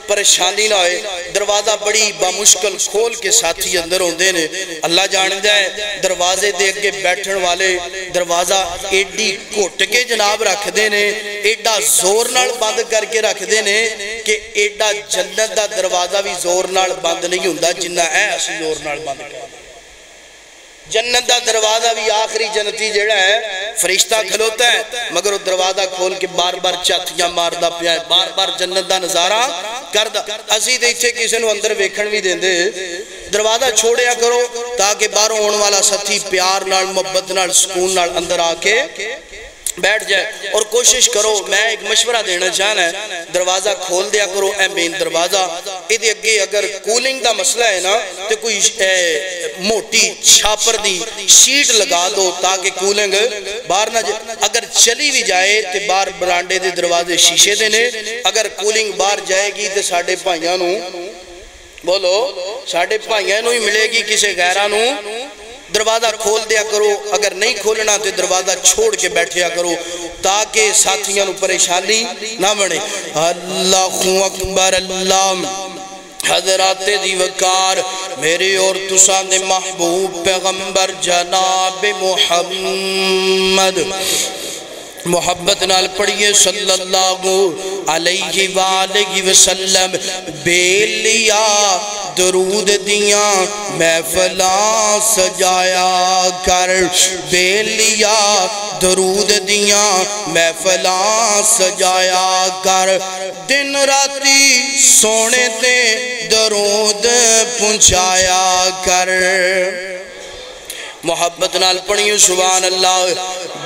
پریشانی نہ ہوئے دروازہ بڑی بامشکل کھول کے ساتھی اندر ہوں دینے اللہ جاندہ ہے دروازے دے کے بیٹھن والے دروازہ ایڈی کوٹ کے جناب رکھ دینے ایڈا زور نال بند کر کے رکھ دینے کہ ایڈا جنت دا دروازہ بھی زور نال بند نہیں ہوندہ جنہ ہے اسی زور نال بند کر جنت دا دروازہ بھی آخری جنتی جڑا ہے فرشتہ کھلوتا ہے مگر وہ دروازہ کھول کے بار بار چاتیاں ماردہ پیا ہے، بار بار جنت دا نظارہ کردہ. اسی دے چھے کسی نو اندر ویکھن بھی دیں دے، دروازہ چھوڑیا کرو تاکہ باہروں ہونے والا ساتھی پیار نال محبت نال سکون نال اندر آکے بیٹھ جائے. اور کوشش کرو، میں ایک مشورہ دینا چاہنا ہے، دروازہ کھول دیا کرو اے مین دروازہ. ادھے اگے اگر کولنگ دا مسئلہ ہے نا تو کوئی موٹی چھاپر دی شیٹ لگا دو تاکہ کولنگ باہر نہ جائے. اگر چلی بھی جائے تو باہر برانڈے دے دروازے شیشے دینے، اگر کولنگ باہر جائے گی تو ساڑھے پائیاں نو بولو ساڑھے پائیاں نو ہی ملے گی، کسے غیرہ نو. دروازہ کھول دیا کرو، اگر نہیں کھولنا تو دروازہ چھوڑ کے بیٹھیا کرو تاکہ ساتھیاں نو پریشانی نہ بنے. اللہ اکبر. اللہ حضرات دی وقار میرے اور تساں دے محبوب پیغمبر جناب محمد محبت نال پڑھئے صلی اللہ علیہ وآلہ وسلم. بے لیا درود دیاں محفلاں سجایا کر، بے لیا درود دیاں محفلاں سجایا کر، دن راتی سونے تے درود پہنچایا کر. محبت نال پڑھئے سبحان اللہ.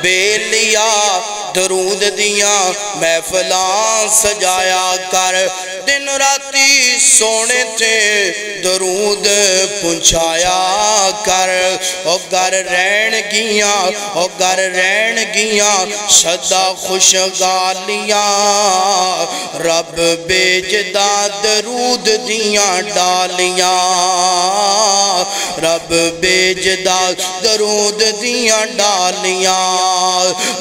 بے لیا درود دیاں محفلاں سجایا کر، دن راتی سونے تے درود پہنچایا کر. او گر رہن گیاں، او گر رہن گیاں صدا خوشگالیاں، رب بیجدا درود دیاں ڈالیاں، رب بیجدا درود دیاں ڈالیاں،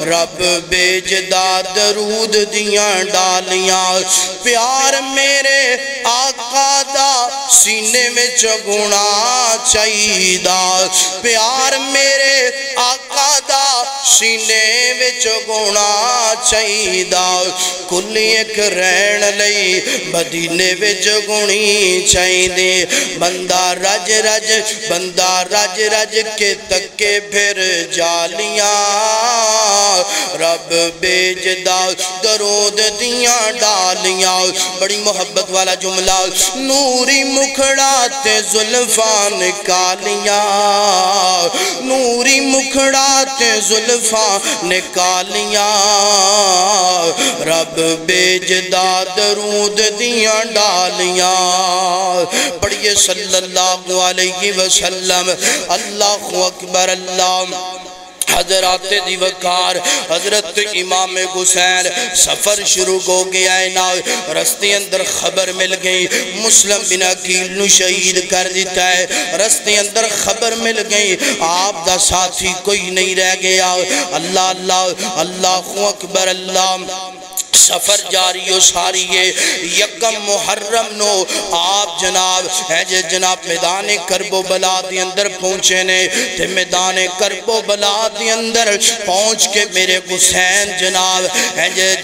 رب بیجدا درود دیاں ڈالیاں. پیار میرے آقا دا سینے میں چگونا چاہیدہ، پیار میرے آقا دا سینے میں چگونا چاہیدہ. کلی ایک رہن لئی مدینے میں چگونی چاہیدے. بندہ رج رج بندہ رج رج کے تکے پھر جالیاں، رب بیجدا درود دیاں ڈالیاں. بڑی محبت والا جملہ. نوری مکھڑاتے زلفاں نکالیاں، نوری مکھڑاتے زلفاں نکالیاں، رب بیجدا درود دیاں ڈالیاں. پڑھئے صلی اللہ علیہ وسلم. اللہ اکبر. اللہ حضرات دی وقار حضرت امام حسین سفر شروع ہو گیا ہے نا، رستے اندر خبر مل گئی مسلم بن عقیل نو شہید کر دیتا ہے. رستے اندر خبر مل گئی آپ دا ساتھی کوئی نہیں رہ گیا. اللہ اللہ اللہ اکبر. اللہ سفر جاری و ساری ہے. یکم محرم نو آپ جناب جناب میدان کرب و بلا دی اندر پہنچے نے، تے میدان کرب و بلا دی اندر پہنچ کے میرے حسین جناب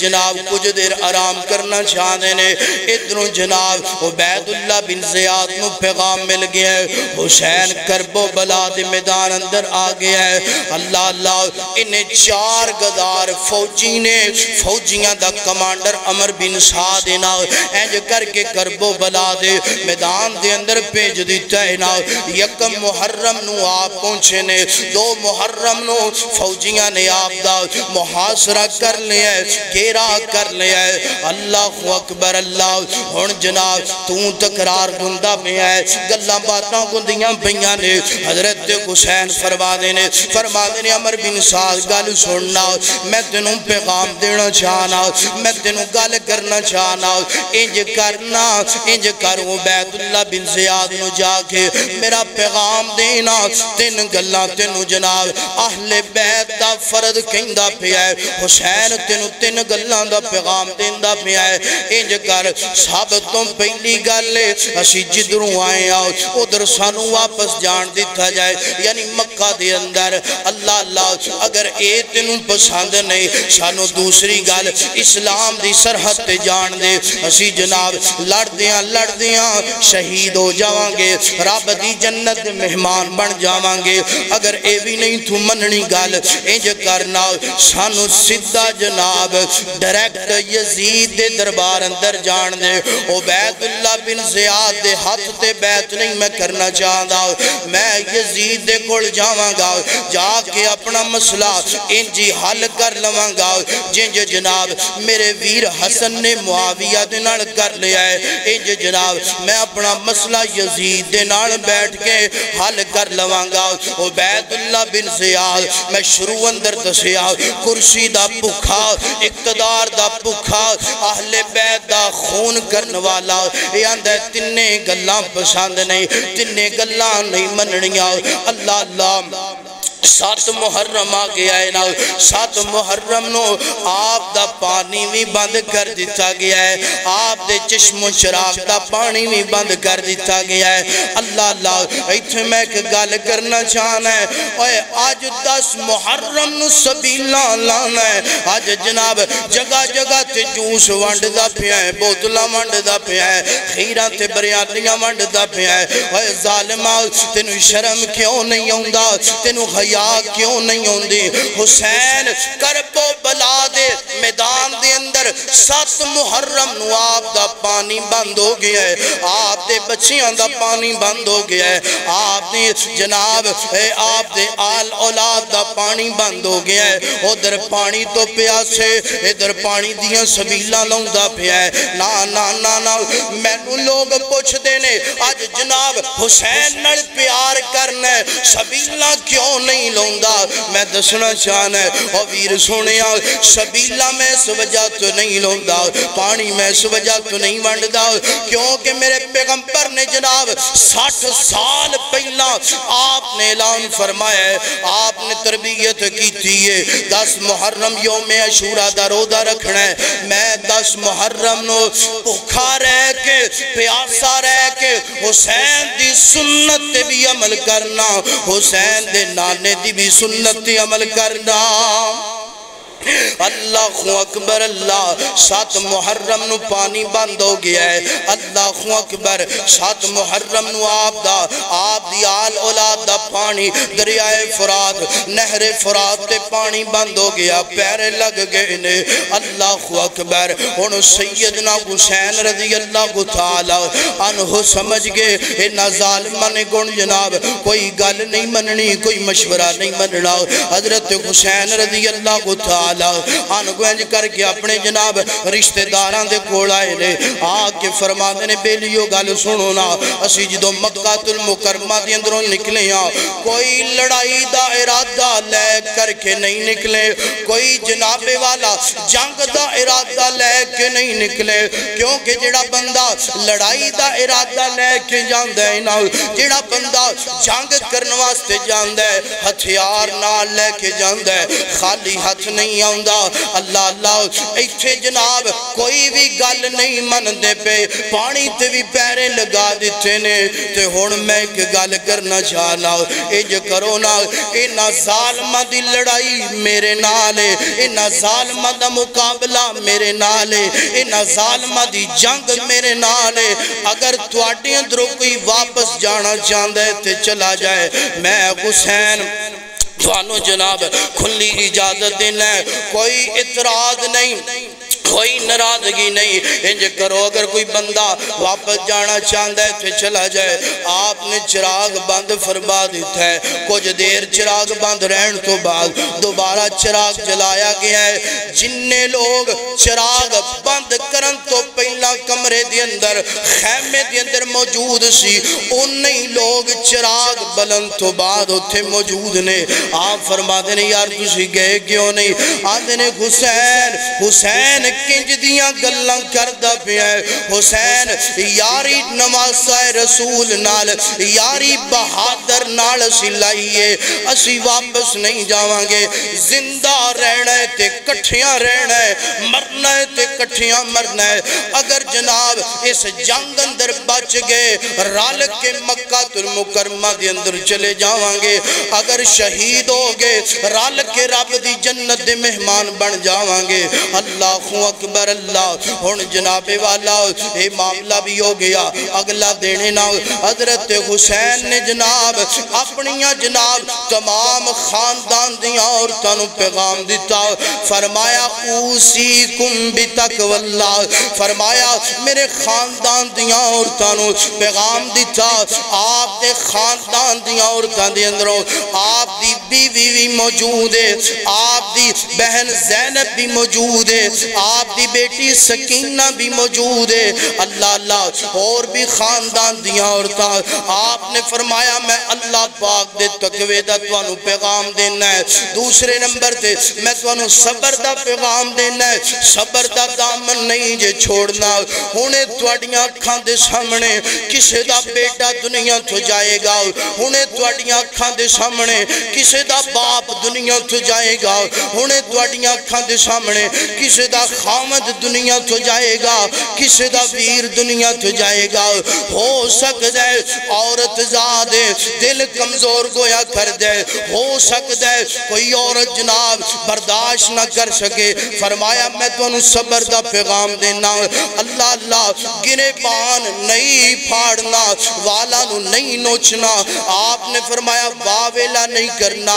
جناب کچھ دیر آرام کرنا چاہتے نے. ادھروں جناب عبید اللہ بن زیاد نو پیغام مل گیا ہے حسین کرب و بلا دی میدان اندر آ گیا ہے. اللہ اللہ. انہیں 4 غدار فوجی نے فوجیاں دا کمانڈر عمر بن سعد نا اینج کر کے کرب و بلا دے میدان دے اندر پیج دیتا ہے نا. یکم محرم نو آپ پہنچے نے، 2 محرم نو فوجیاں نے آپ دا محاصرہ کر لیا ہے، گھیرا کر لیا ہے. اللہ اکبر. اللہ ہن جناب توں تقرار گندہ میں ہے گلہ باتاں گندیاں بیاں نے. حضرت حسین فرما دینے عمر بن سعد گل سننا، میں تنوں پیغام دینا چاہنا، میں تنوں گل کرنا چاہنا. انج کرنا انج کر عبید اللہ بن زیاد نو جا کے میرا پیغام دینا. 3 گلاں تنوں جناب اہل بیت دا فرد کہندہ پیا ہے. حسین تنوں 3 گلاں دا پیغام دیندہ پیا ہے. انج کر سب تو پہلی گل اسی جدروں آئے آؤ ادھر سانو واپس جان دیتا جائے، یعنی مکہ دے اندر. اللہ اللہ اگر اے تنوں پسند نہیں سانو دوسری گل اس اسلام دی سرحد تے جان دے اسی جناب لڑدیاں شہید ہو جاوانگے رب دی جنت دے مہمان بن جاوانگے اگر اے بھی نہیں تو مننی گال انج کرنا سانو سدھا جناب ڈائریکٹ یزید دے دربار اندر جان دے عبید اللہ بن زیاد دے ہاتھ تے بیعت نہیں میں کرنا چاہتا میں یزید دے کول جاواں گا جا کے اپنا مسئلہ انجی حل کر لواں گا جنج جناب میرے ویر حسن نے معاویہ دے نال کر لیا ہے انج جناب میں اپنا مسئلہ یزید دے نال بیٹھ کے حل کر لواں گا عبید اللہ بن زیاد میں شروع اندر دسیا کرسی دا پکھا اقتدار دا پکھا اہل بیت دا خون کرن والا یاندہ تننے گلاں پسند نہیں تننے گلاں نہیں مننیاں اللہ اللہ 7 محرم آگے آئے نا 7 محرم نو آپ دا پانی بھی بند کر دیتا گیا ہے آپ دے چشم و چراغ دا پانی بھی بند کر دیتا گیا ہے اللہ اللہ ایتھے میں ایک گال کرنا چاہنا ہے اوہ آج 10 محرم نو سبیلہ لانا ہے آج جناب جگہ جگہ تے جوس وانڈ دا پیا ہے بوتلہ وانڈ دا پیا ہے خیرہ تے بریانیاں وانڈ دا پیا ہے اوہ ظالمہ تینو شرم کیوں نہیں ہوندہ تینو غیاب کیوں نہیں ہوندی حسین کرب و بلا دے میدان دے اندر 7 محرم نو آپ دا پانی بند ہو گیا ہے آپ دے بچیاں دا پانی بند ہو گیا ہے آپ دے جناب آپ دے آل اولاد دا پانی بند ہو گیا ہے ادھر پانی تو پیاسے ادھر پانی دیاں سبیلہ لوندا پیا ہے نا نا نا نا میں لوگ پوچھ دینے آج جناب حسین نڑ پیار کرنے سبیلہ کیوں نہیں لوندا میں دسنا چاہنا ہے اور ویر سونیا سبیلہ میں اس وجہ تو نہیں لوندا پانی میں اس وجہ تو نہیں وانڈدا کیونکہ میرے پیغمبر نے جناب 60 سال پہلا آپ نے اعلان فرمایا ہے آپ نے تربیت کی تھی 10 محرم یوم عاشورہ دا روزہ رکھنا ہے میں 10 محرم نو بھوکا رہ کے پیاسا رہ کے حسین دی سنت بھی عمل کرنا حسین دے نانے دی بھی سنت عمل کرنا اللہ اکبر اللہ 7 محرم نو پانی بند ہو گیا ہے اللہ اکبر 7 محرم نو آپ دی آل اولاد دا پانی دریائے فرات نہر فرات تے پانی بند ہو گیا پیرے لگ گئے نے اللہ اکبر انہوں سیدنا حسین رضی اللہ تعالی عنہ سمجھ گئے انہا ظالمان گن جناب کوئی گل نہیں مننی کوئی مشورہ نہیں مننا حضرت حسین رضی اللہ تعالی آنگوینج کر کے اپنے جناب رشتہ داران دے کول آئے لے آکے فرما دینے بیلیو گل سنو نا اسی جدو مکہ المکرمہ دی اندروں نکلے ہیں کوئی لڑائی دا ارادہ لے کر کے نہیں نکلے کوئی جناب والا جنگ دا ارادہ لے کے نہیں نکلے کیونکہ جڑا بندہ لڑائی دا ارادہ لے کے جاندہ ہے نا جڑا بندہ جنگ کرنواستے جاندہ ہے ہتھیار نہ لے کے جاندہ ہے خالی ہاتھ نہیں آؤندہ اللہ اللہ ایتھے جناب کوئی بھی گل نہیں من دے پہ پانی تے بھی پیرے لگا دیتے نے تے ہون میں ایک گل کرنا چاہنا اج کرو نا انہا ظالمہ دی لڑائی میرے نالے انہا ظالمہ دا مقابلہ میرے نالے انہا ظالمہ دی جنگ میرے نالے اگر تواڈی اندروں کوئی واپس جانا چاہندہ ہے تے چلا جائے میں حسین توانو جناب کھلی اجازت دینا ہے کوئی اعتراض نہیں کوئی ناراضگی نہیں انج کرو اگر کوئی بندہ واپس جانا چاہتا ہے تو چلا جائے آپ نے چراغ بند فرما دیتا ہے کچھ دیر چراغ بند رہن تو بعد دوبارہ چراغ جلایا گیا ہے جننے لوگ چراغ بند کرن تو پہلا کمرے دی اندر خیمے دی اندر موجود سی انہی لوگ چراغ بلند تو بعد ہوتے موجود نے آپ فرما دینے یار تسی گئے کیوں نہیں آدھے نے حسین کنج دیاں گلّاں کردہ پہ ہے حسین یاری نواسہ رسول نال یاری بہادر نال سلائیے اسی واپس نہیں جاوانگے زندہ رہنا ہے تے کٹھیاں رہنا ہے مرنا ہے تے کٹھیاں مرنا ہے اگر جناب اس جنگ اندر بچ گئے رل کے مکہ المکرمہ دے اندر چلے جاوانگے اگر شہید ہو گئے رل کے رب دی جنت دے مہمان بن جاوانگے اللہ اکبر اللہ ہن جناب والا اے معاملہ بھی ہو گیا اگلا دینے نا حضرت حسین نے جناب اپنیاں جناب تمام خاندان دیاں عورتوں پیغام دیتا فرمایا اوصیکم بتقوی اللہ فرمایا میرے خاندان دیاں عورتوں پیغام دیتا آپ دے خاندان دیاں عورتوں دے اندروں آپ دی بیوی بھی موجود ہے آپ دی بہن زینب بھی موجود ہے آپ دی بیٹی سکینہ بھی موجود ہے اللہ اللہ اور بھی خاندان دیاں عورتاں آپ نے فرمایا میں اللہ پاک دے تقوی دا توانو پیغام دینا ہے دوسرے نمبر تے میں توانو صبر دا پیغام دینا ہے صبر دا دامن نہیں جے چھوڑنا انہیں توڑیاں کھاں دے سامنے کسے دا بیٹا دنیا تو جائے گا انہیں توڑیاں کھاں دے سامنے کسے دا باپ دنیا تو جائے گا انہیں توڑیاں کھاں دے سامنے کسے دا خامد دنیا تو جائے گا کسے دا ویر دنیا تو جائے گا ہو سکتا ہے عورت زادے دل کمزور گویا کر دے ہو سکتا ہے کوئی عورت جناب برداشت نہ کر سکے فرمایا میں تو انہوں صبر دا پیغام دینا اللہ اللہ گنے بان نہیں پھاڑنا والا نو نہیں نوچنا آپ نے فرمایا واویلا نہیں کرنا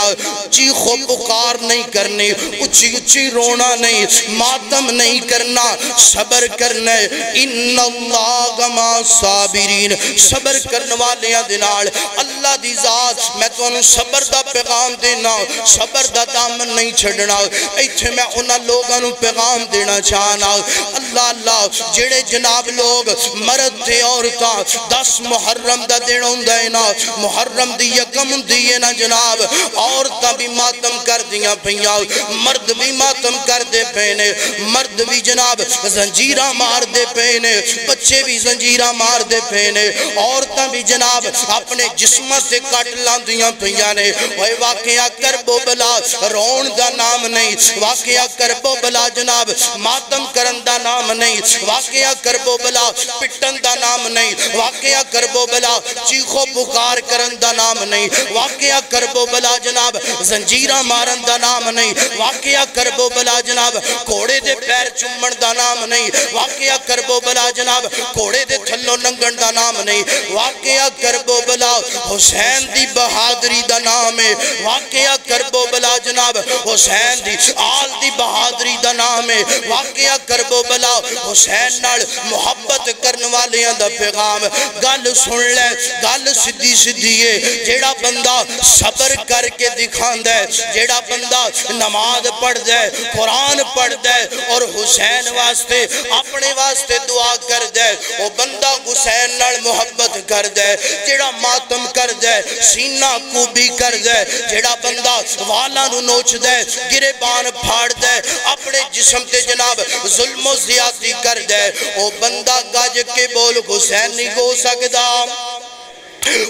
چیخو پکار نہیں کرنی اچھی اچھی رونا نہیں ماتم نہیں کرنا صبر کرنا ان اللہ ما صابرین صبر کرنے والیاں دنال اللہ دی ذات میں تو انہوں صبر دا پیغام دینا صبر دا دامن نہیں چھڑنا ایتھے میں انہاں لوگاں پیغام دینا چاہنا اللہ اللہ جڑے جناب لوگ مرد تھے عورتاں 10 محرم دا دن ہوندائنا محرم دی یکم دیئے نا جناب عورتاں بھی ماتم کر دیاں پہیاں مرد بھی ماتم کر دے پہنے مرد بھی جناب زنجیرہ مار دے پہنے بچے بھی زنجیرہ مار دے پہنے عورتاں بھی جناب اپنے جسمہ سے کٹ لاندیاں پہیاں نے وہی واقعہ کربو بلا رون دا نام نہیں واقعہ کربو بلا جناب ماتم کرن دا نام نہیں واقعہ کربو بلا پٹن دا نام نہیں واقعہ کربو بلا چیخو پکار کرن دا نام نہیں واقعہ کربو بلا جناب زنجیرہ مارن دا نام نہیں واقعہ کربو بلا جناب کوڑے دے پیر چمن دا نام نہیں واقعہ کربو بلا جناب کوڑے دے تھلو ننگن دا نام نہیں واقعہ کربو بلا حسین دی بہادری دا نام ہے واقعہ کربو بلا جناب حسین دی آل دی بہادری دا نام ہے واقعہ کربو بلا حسین نال محبت کرن والیاں دا پیغام گل سن لے گل سدھی سدھی ہے جیڑا بندہ صبر کر کے دکھان دے جیڑا بندہ نماز پڑھ دے قرآن پڑھ دے اور حسین واسطے اپنے واسطے دعا کر دے وہ بندہ حسین نال محبت کر دے جیڑا ماتم کر دے سینہ کو بھی کر دے جیڑا بندہ والا نو نوچ دے گرے بان پھاڑ دے اپنے جسم تے جناب ظلم و زیادتی کر دے وہ بندہ گاج کے بول حسین نہیں ہو سکتا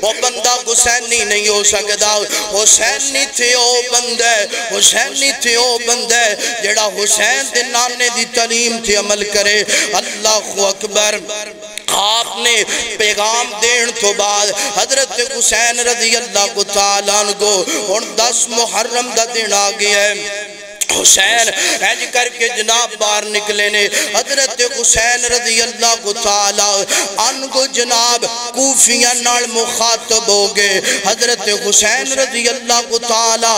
وہ بندہ حسینی نہیں ہو سکتا حسینی تھے او بندے حسینی تھے او بندے جڑا حسین دے نانے دی تعلیم تھی عمل کرے اللہ اکبر آپ نے پیغام دین تو بعد حضرت حسین رضی اللہ تعالیٰ عنہ کو ان 10 محرم دا دن آگئے ہے حسین اینج کر کے جناب بار نکلے نے حضرت حسین رضی اللہ تعالیٰ عنہ جناب کوفیاں نال مخاطب ہو گئے حضرت حسین رضی اللہ تعالیٰ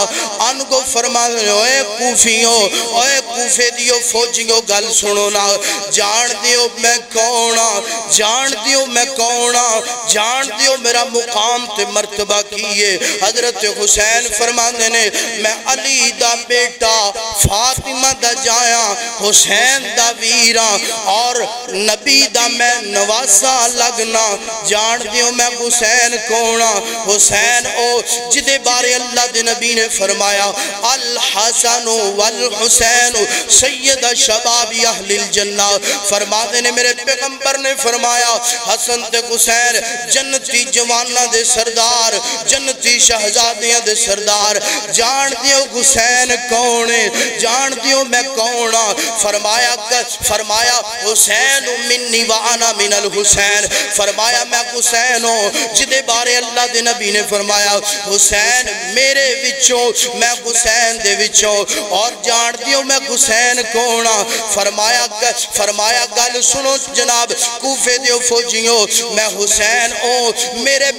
عنہ فرمانے اے کوفیوں اے کوفے دیو فوجیوں گل سنو نا جان دیو میں کونا جان دیو میں کونا جان دیو میرا مقام تے مرتبہ کیے حضرت حسین فرمانے نے میں علی دا بیٹا فاطمہ دا جایا حسین دا ویران اور نبی دا میں نواسا لگنا جان دیو میں حسین کونا حسین او جدے بارے اللہ دے نبی نے فرمایا الحسن والحسین سید شباب اہل الجنہ فرما دینے میرے پیغمبر نے فرمایا حسن تے حسین جنتی جوانہ دے سردار جنتی شہزادیاں دے سردار جان دیو حسین کونے جان دیو میں کونا فرمایا حسین منی وانا من الحسین فرمایا میں حسین ہوں جدے بارے اللہ دے نبی نے فرمایا حسین میرے وچوں میں حسین دے وچوں اور جان دیو میں حسین کونا فرمایا گل سنو جناب کوفے دیو فوجیوں میں حسین ہوں میرے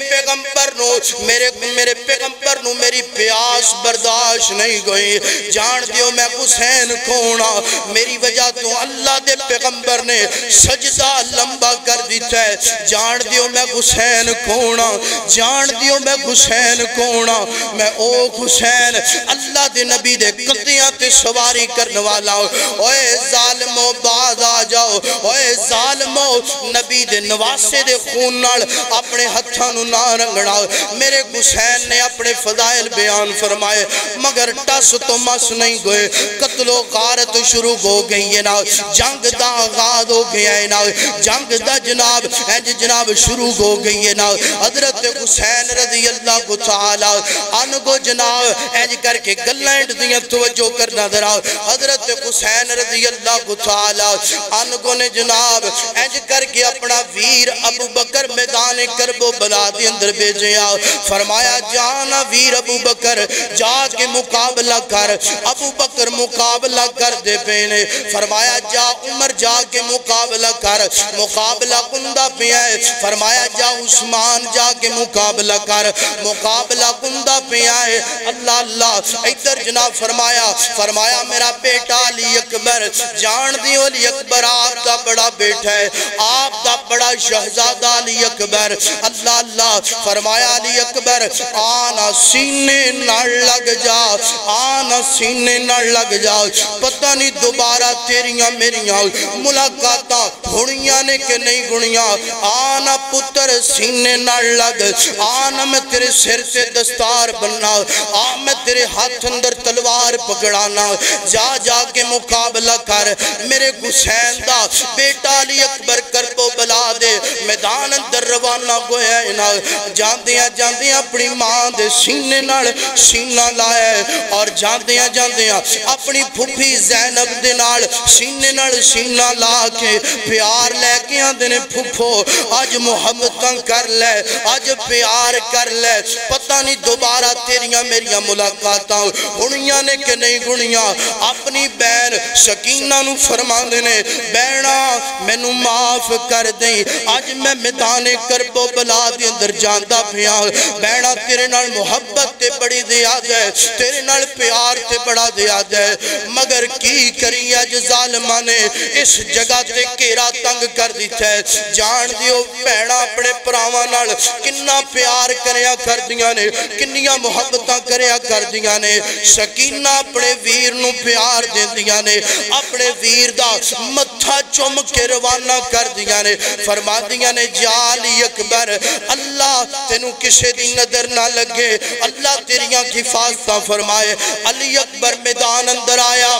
پیغمبر نو میری پیاس برداشت نہیں گئی جان دیو میں حسین کونا میری وجہ تو اللہ دے پیغمبر نے سجدہ لمبا کر دیتا ہے جان دیو میں حسین کونا جان دیو میں حسین کونا میں او حسین اللہ دے نبی دے قطیاں تے سواری کرنے والا اوے ظالمو باز آ جاؤ اوے ظالمو نبی دے نواسے دے خون نال اپنے ہتھانو نہ رنگڑا میرے حسین نے اپنے فضائل بیان فرمائے مگر ٹس تو مس نہیں گئے قتل و غارت شروع ہو گئی ہے نا جنگ دا آغاز ہو گیا ہے نا جنگ دا جناب شروع ہو گئی ہے نا حضرت حسین رضی اللہ تعالی عنہ جناب اینج کر کے گلینڈ دیاں توجہ کرنا درا حضرت حسین رضی اللہ تعالی عنہ نے جناب اینج کر کے اپنا ویر ابو بکر میدان کرب و بلا دے اندر بھیجیا فرمایا جانا ویر ابو بکر جا کے مقابلہ کر ابو بکر مقابلہ کر دے پینے فرمایا جا عمر جا کے مقابلہ کر مقابلہ کندہ پہ آئے فرمایا جا عثمان جا کے مقابلہ کر مقابلہ کندہ پہ آئے اللہ ادھر جناب فرمایا میرا بیٹا علی اکبر جان دیو علی اکبر آپ دا بڑا بیٹا ہے آپ دا بڑا شہزادہ علی اکبر اللہ فرمایا علی اکبر آنا سینے نہ لگ جا آنا سینے نہ لگ جا پتہ نہیں دوبارہ تیریاں میریاں ملاقاتاں گھڑیاں نے کہ نہیں گھڑیاں آنا پتر سینے نہ لگ آنا میں تیرے سر سے دستار بننا آنا میں تیرے ہاتھ اندر تلوار پکڑانا جا کے مقابلہ کر میرے حسین دا بیٹا علی اکبر کرب و بلا دے میدان اندر روانہ گویا نا جاندیاں اپنی ماں دے سینے نال سینہ لائے اور جاندیاں اپنی پھوپھی زینب دے نال سینہ لا کے پیار لے کے آندنے پھوپھو آج محبتاں کر لے آج پیار کر لے پتہ نہیں دوبارہ تیریاں میریاں ملاقاتاں گھڑیاں نے کہ نہیں گھڑیاں اپنی بین سکینہ نو فرما دینے بینا میں نو معاف کر دیں آج میں میدان کرب و بلا دے اندر جاندہ پھیاں بینا تیرے نال محبت تے بڑی دیا جائے تیرے نال پیار تے بڑا دیا جائے مگر کی کری آج ظالمہ نے اس جگہ تے کیرا تنگ کر دیتا ہے جان دیو بینا اپنے پراواں نال کننا پیار کریا کر دیا نے کنیا محبتاں کریا کر دیا نے سکینہ اپنے ویر نو پیار دے دیا نے اپنے ویر دا متھا چم کے روانہ کر دیا نے فرما دیا نے جا علی اکبر اللہ تینو کسے دی نظر نہ لگے اللہ تیریاں حفاظتاں فرمائے علی اکبر میدان اندر آیا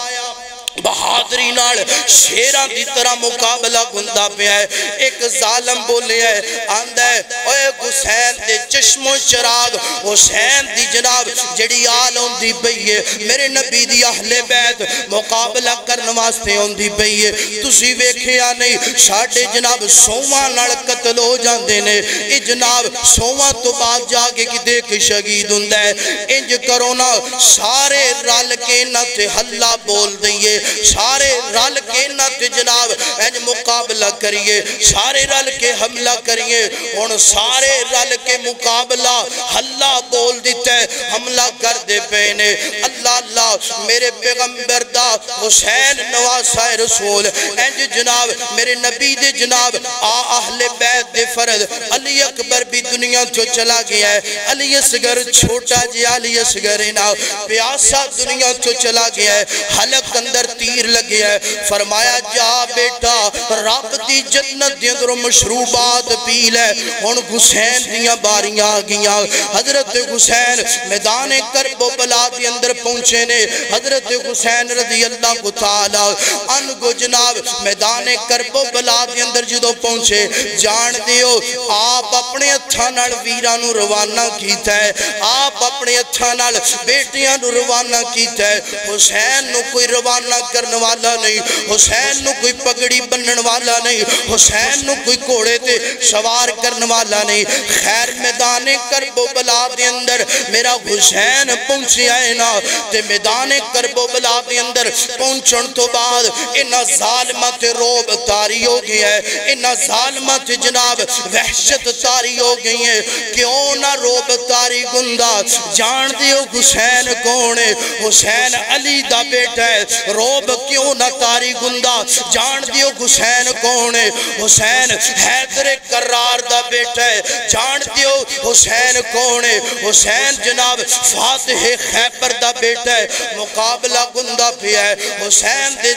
بہادری نال شیران دی طرح مقابلہ گندہ پہ ہے ایک ظالم بولے ہے آندہ ہے اوے حسین دے چشم و چراغ حسین دی جناب جڑی آل ہوندی پئیے میرے نبی دی اہل بیت مقابلہ کرنے واسطے ہوندی پئیے تسی ویکھیا نہیں ساڑھے جناب سوماں نال قتل ہو جاندے نے ای جناب سوماں تو بعد جاگے کی دیکھ شہید ہوندہ ہے انج کرونا سارے رال کے نہ تے حلہ بول دئیے سارے رل کے نہ جناب انج مقابلہ کریے سارے رل کے حملہ کریے اور سارے رل کے مقابلہ اللہ بول دیتا ہے حملہ کر دے پینے اللہ میرے پیغمبر دا حسین نواسہ رسول انج جناب میرے نبی دے جناب اہل بیت دے فرد علی اکبر بھی دنیا تو چلا گیا ہے علی اصغر چھوٹا جی علی اصغر پیاسا دنیا تو چلا گیا ہے حلق اندر تیر لگے ہے فرمایا جا بیٹا رب دی جنت دے اندر مشروبات پی لے ہن حسین دیاں باریاں آ گئیاں حضرت حسین میدان کرب و بلا دے اندر پہنچے نے حضرت حسین رضی اللہ تعالی عنہ جناب میدان کرب و بلا دے اندر جدو پہنچے جان دیو آپ اپنے ہتھاں نال ویراں نو روانہ کیتا ہے آپ اپنے ہتھاں نال بیٹیاں نو روانہ کیتا ہے حسین نو کوئی روانہ کرنے والا نہیں حسین نو کوئی پگڑی بنن والا نہیں حسین نو کوئی گھوڑے تے سوار کرنے والا نہیں خیر میدان کرب و بلا دے اندر میرا حسین پہنچے آئے نا تے میدان کرب و بلا دے اندر پہنچن تو بعد انہا ظالمت روب تاری ہو گئی ہے انہا ظالمت جناب وحشت تاری ہو گئی ہے کیوں نہ روب تاری گندہ جان دیو حسین کونے حسین علی دا بیٹا ہے روب کیوں نہ تاری گندہ جان دیو حسین کونے حسین حیدر کرار دا بیٹا ہے جان دیو حسین کونے حسین جناب فاتح خیبر دا بیٹا ہے مقابلہ گندہ پہ ہے حسین دے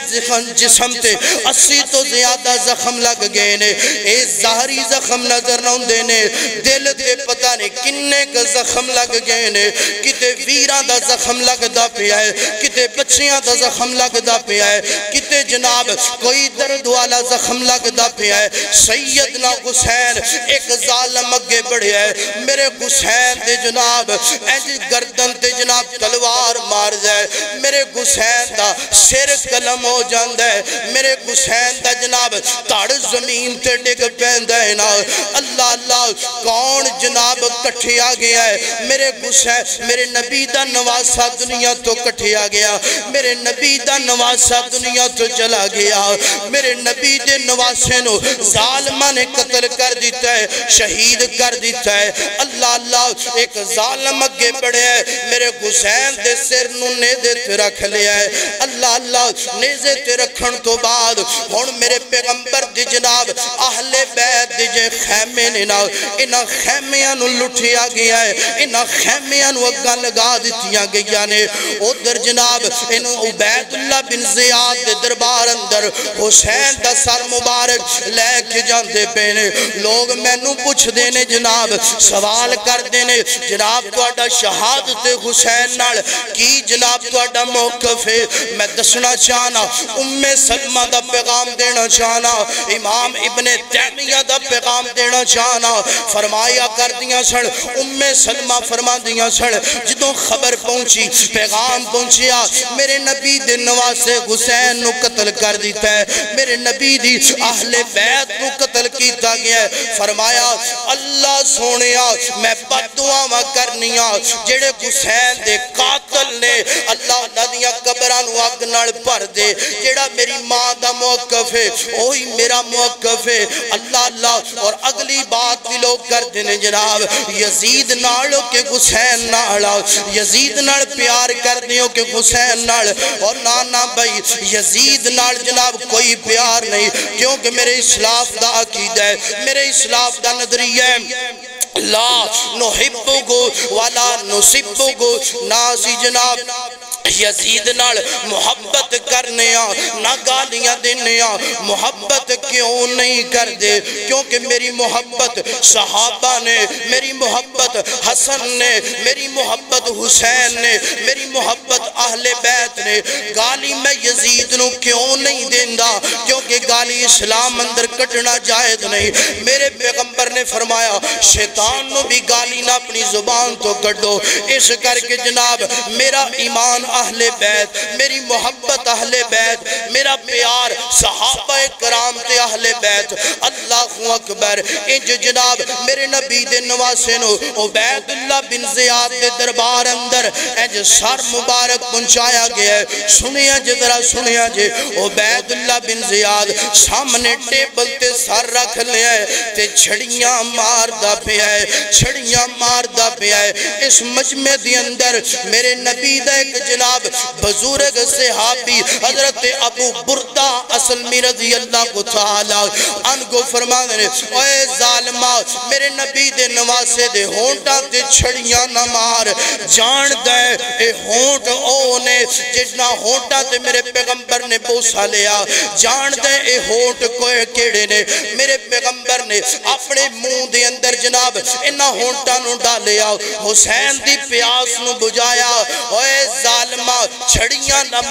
جسم تے 80 تو زیادہ زخم لگ گئے نے اے ظاہری زخم نظر نہ ہوندے نے دل تے پتہ نہیں کنے کا زخم لگ گئے نے کتے ویران دا زخم لگ دا پہ ہے کتے بچیاں دا زخم لگ دا پہ ہے کتے جناب کوئی درد والا زخم لگ دا پہ ہے سیدنا حسین ایک ظالم اگے بڑھے ہے میرے حسین دے جناب ایجی گردن تے جناب تلوار مار جائے میرے حسین دا سر قلم ہو جاندہ ہے میرے حسین دا جناب تاڑ زمین تے ڈگ پہندہ ہے نا اللہ اللہ کون جناب کٹھے آ گیا ہے میرے حسین میرے نبی دا نواسہ دنیا تو کٹھے آ گیا میرے نبی دا نواسہ دنیا تو چلا گیا میرے نبی دے نواسے نو ظالمہ نے قتل کر دیتا ہے شہید کر دیتا ہے اللہ اللہ ایک ظالم اگے بڑھے ہے میرے حسین دے سر نو نیزے تے رکھ لیا ہے اللہ اللہ نیزے تے رکھن تو بعد ہون میرے پیغمبر دی جناب اہل بیت دی جے خیمے نے نا انہا خیمیاں نو لٹھیا گیا ہے انہا خیمیاں نو اگاں لگا دیتیاں گیا نے ادھر جناب انہوں عبید اللہ بن زیاد دے دربار اندر حسین دا سر مبارک لے کے جاندے پینے لوگ میں نو پوچھ دینے جناب سوال کر دینے جناب تو اڈا شہادت حسین نال کی جناب تو اڈا موقف ہے میں دسنا چاہنا سلمہ دا پیغام دینا چاہنا امام ابن تیمیہ دا پیغام دینا چاہنا فرمایا کر دیا سڑ سلمہ فرما دیا سڑ جدوں خبر پہنچی پیغام پہنچیا میرے نبی دے نواسے حسین نو قتل کر دیتا ہے میرے نبی دی اہل بیت نو قتل کیتا گیا ہے فرمایا اللہ سونیا میں بد دعاواں کرنیاں جڑے حسین دے قاتل نے اللہ ندیاں قبران اگ نال بھر دے جڑا میری ماں دا موقف ہے وہی میرا موقف ہے اللہ اللہ اور اگلی بات بھی لوگ کر دینے جناب یزید نالو کے حسین نالا یزید نال پیار کر دیو کہ حسین نال اور نانا بھائی یزید نال جناب کوئی پیار نہیں کیونکہ میرے اسلاف دا عقیدہ ہے میرے اسلاف دا نظریہ ہے لا نحبو ولا نصبو ناسی جناب یزید نال محبت کرنیا نہ گالیاں دینیا محبت کیوں نہیں کر دے کیونکہ میری محبت صحابہ نے میری محبت حسن نے میری محبت حسین نے میری محبت اہل بیت نے گالی میں یزید نو کیوں نہیں دیندہ کیونکہ گالی اسلام اندر کٹنا جائز نہیں میرے پیغمبر نے فرمایا شیطان نو بھی گالی نہ اپنی زبان تو کٹو اس کر کے جناب میرا ایمان اہل بیت میری محبت اہل بیت میرا پیار صحابہ کرام تے اہل بیت اللہ اکبر انج جناب میرے نبی دے نواسے نو عبید اللہ بن زیاد دے دربار اندر انج سر مبارک پہنچایا گیا ہے سنیا جدرہ سنیا جے عبید اللہ بن زیاد سامنے ٹیبل تے سر رکھ لیا ہے تے چھڑیاں مار دا پہ ہے چھڑیاں مار دا پہ ہے اس مجمع دی اندر میرے نبی دا ایک جناب بزرگ صحابی حضرت ابو بردہ اسلمی رضی اللہ تعالی عنہ فرمایا فرما دے اوے ظالمہ میرے نبی دے نواسے دے ہونٹاں تے چھڑیاں نہ مار جان دے اے ہونٹ او نے جنا ہونٹاں تے میرے پیغمبر نے بوسا لیا جان دے اے ہونٹ کوئے کیڑے نے میرے پیغمبر نے اپنے منہ دے اندر جناب انہاں ہونٹاں نو ڈالیا حسین دی پیاس نو بجایا اوے ظالمہ چھڑیاں نہ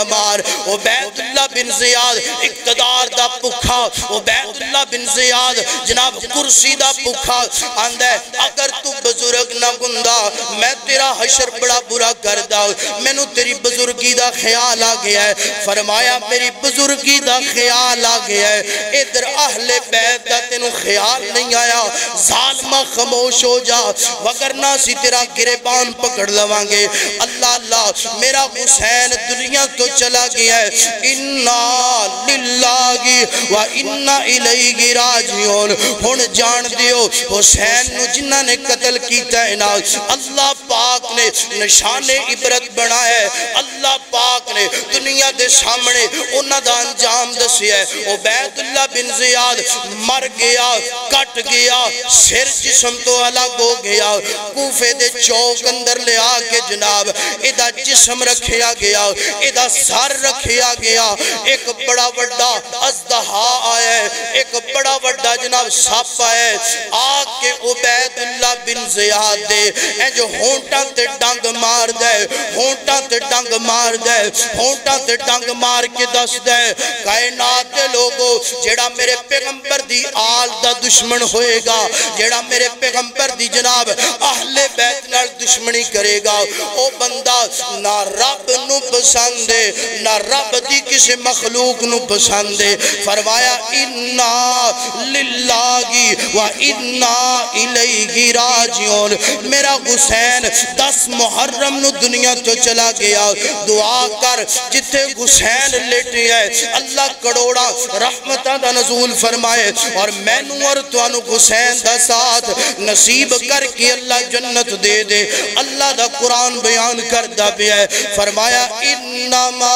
مار عبید اللہ بن زیاد اقتدار دا پکھا عبید اللہ بن زیاد جناب کرسی دا پکھا آندھے اگر تو بزرگ نہ گندہ میں تیرا حشر بڑا برا کردہ میں نو تیری بزرگی دا خیال آگیا ہے فرمایا میری بزرگی دا خیال آگیا ہے ادھر اہل بیت دا تینو خیال نہیں آیا ظالمہ خاموش ہو جا وگرنہ سی تیرا گریبان پکڑ لوانگے اللہ اللہ میرا حسین دنیا تو چلا گیا ہے اِنَّا لِلَّهِ وَإِنَّا إِلَيْهِ راجعون ہن جان دیو حسین نو جنہ نے قتل کیتا ہے نا اللہ پاک نے نشان عبرت بنا ہے اللہ پاک نے دنیا دے سامنے انہاں دا انجام دسیا ہے عبید اللہ بن زیاد مر گیا کٹ گیا سر جسم تو الگ ہو گیا کوفے دے چوک اندر لے آکے جناب ادھا جسم رکھیا گیا ادھا سر رکھیا گیا ایک بڑا وڈا ازدہا آیا ہے ایک بڑا وڈا جناب ساپ آیا ہے آکے عبید اللہ بن زیاد دے اے جو ہونٹاں تے ڈنگ مار دے ہونٹاں تے ڈنگ مار دے ہونٹاں تے ڈنگ مار کے دس دے کائنات دے لوگو جیڑا میرے پیغمبر دی آل دا دشمن ہوئے گا جیڑا میرے پیغمبر دی جناب اہل بیت نال دشمنی کرے گا او بندہ نہ رب نو پسندے نہ رب دی کسی مخلوق نو پسندے فرمایا اِنَّا لِلَّهِ وَإِنَّا إِلَيْهِ راجعون میرا حسین 10 محرم نو دنیا تو چلا گیا دعا کر جتے حسین لیٹے ہے اللہ کروڑا رحمتہ دا نزول فرمائے اور میں نو اور توانو حسین دا ساتھ نصیب کر کے اللہ جنت دے دے اللہ دا قرآن بیان کر دا بھی ہے فرمایا انما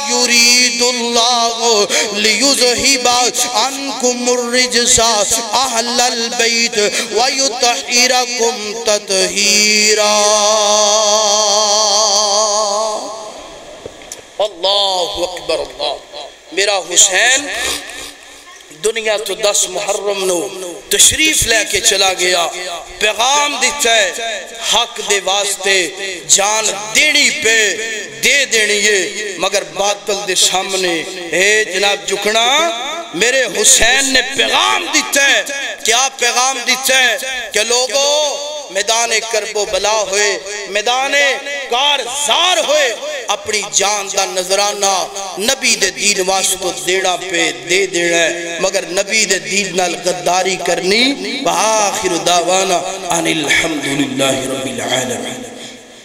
یرید اللہ لیذہب عنکم الرجس اہل البیت ویطہرکم تطہیرا اللہ اکبر اللہ میرا حسین دنیا تو 10 محرم نو تشریف لے کے چلا گیا پیغام دیتا ہے حق دے واسطے جان دینی پہ دے دینی ہے مگر باطل دے سامنے اے جناب جھکنا میرے حسین نے پیغام دیتا ہے کیا پیغام دیتا ہے کہ لوگوں میدان کرب و بلا ہوئے میدان کارزار ہوئے اپنی جان دا نظرانہ نبی دے دین واسطو دیڑا پہ دے دیڑا ہے مگر نبی دے دین نال غداری کرنی وآخر دعوانا ان الحمدللہ رب العالمین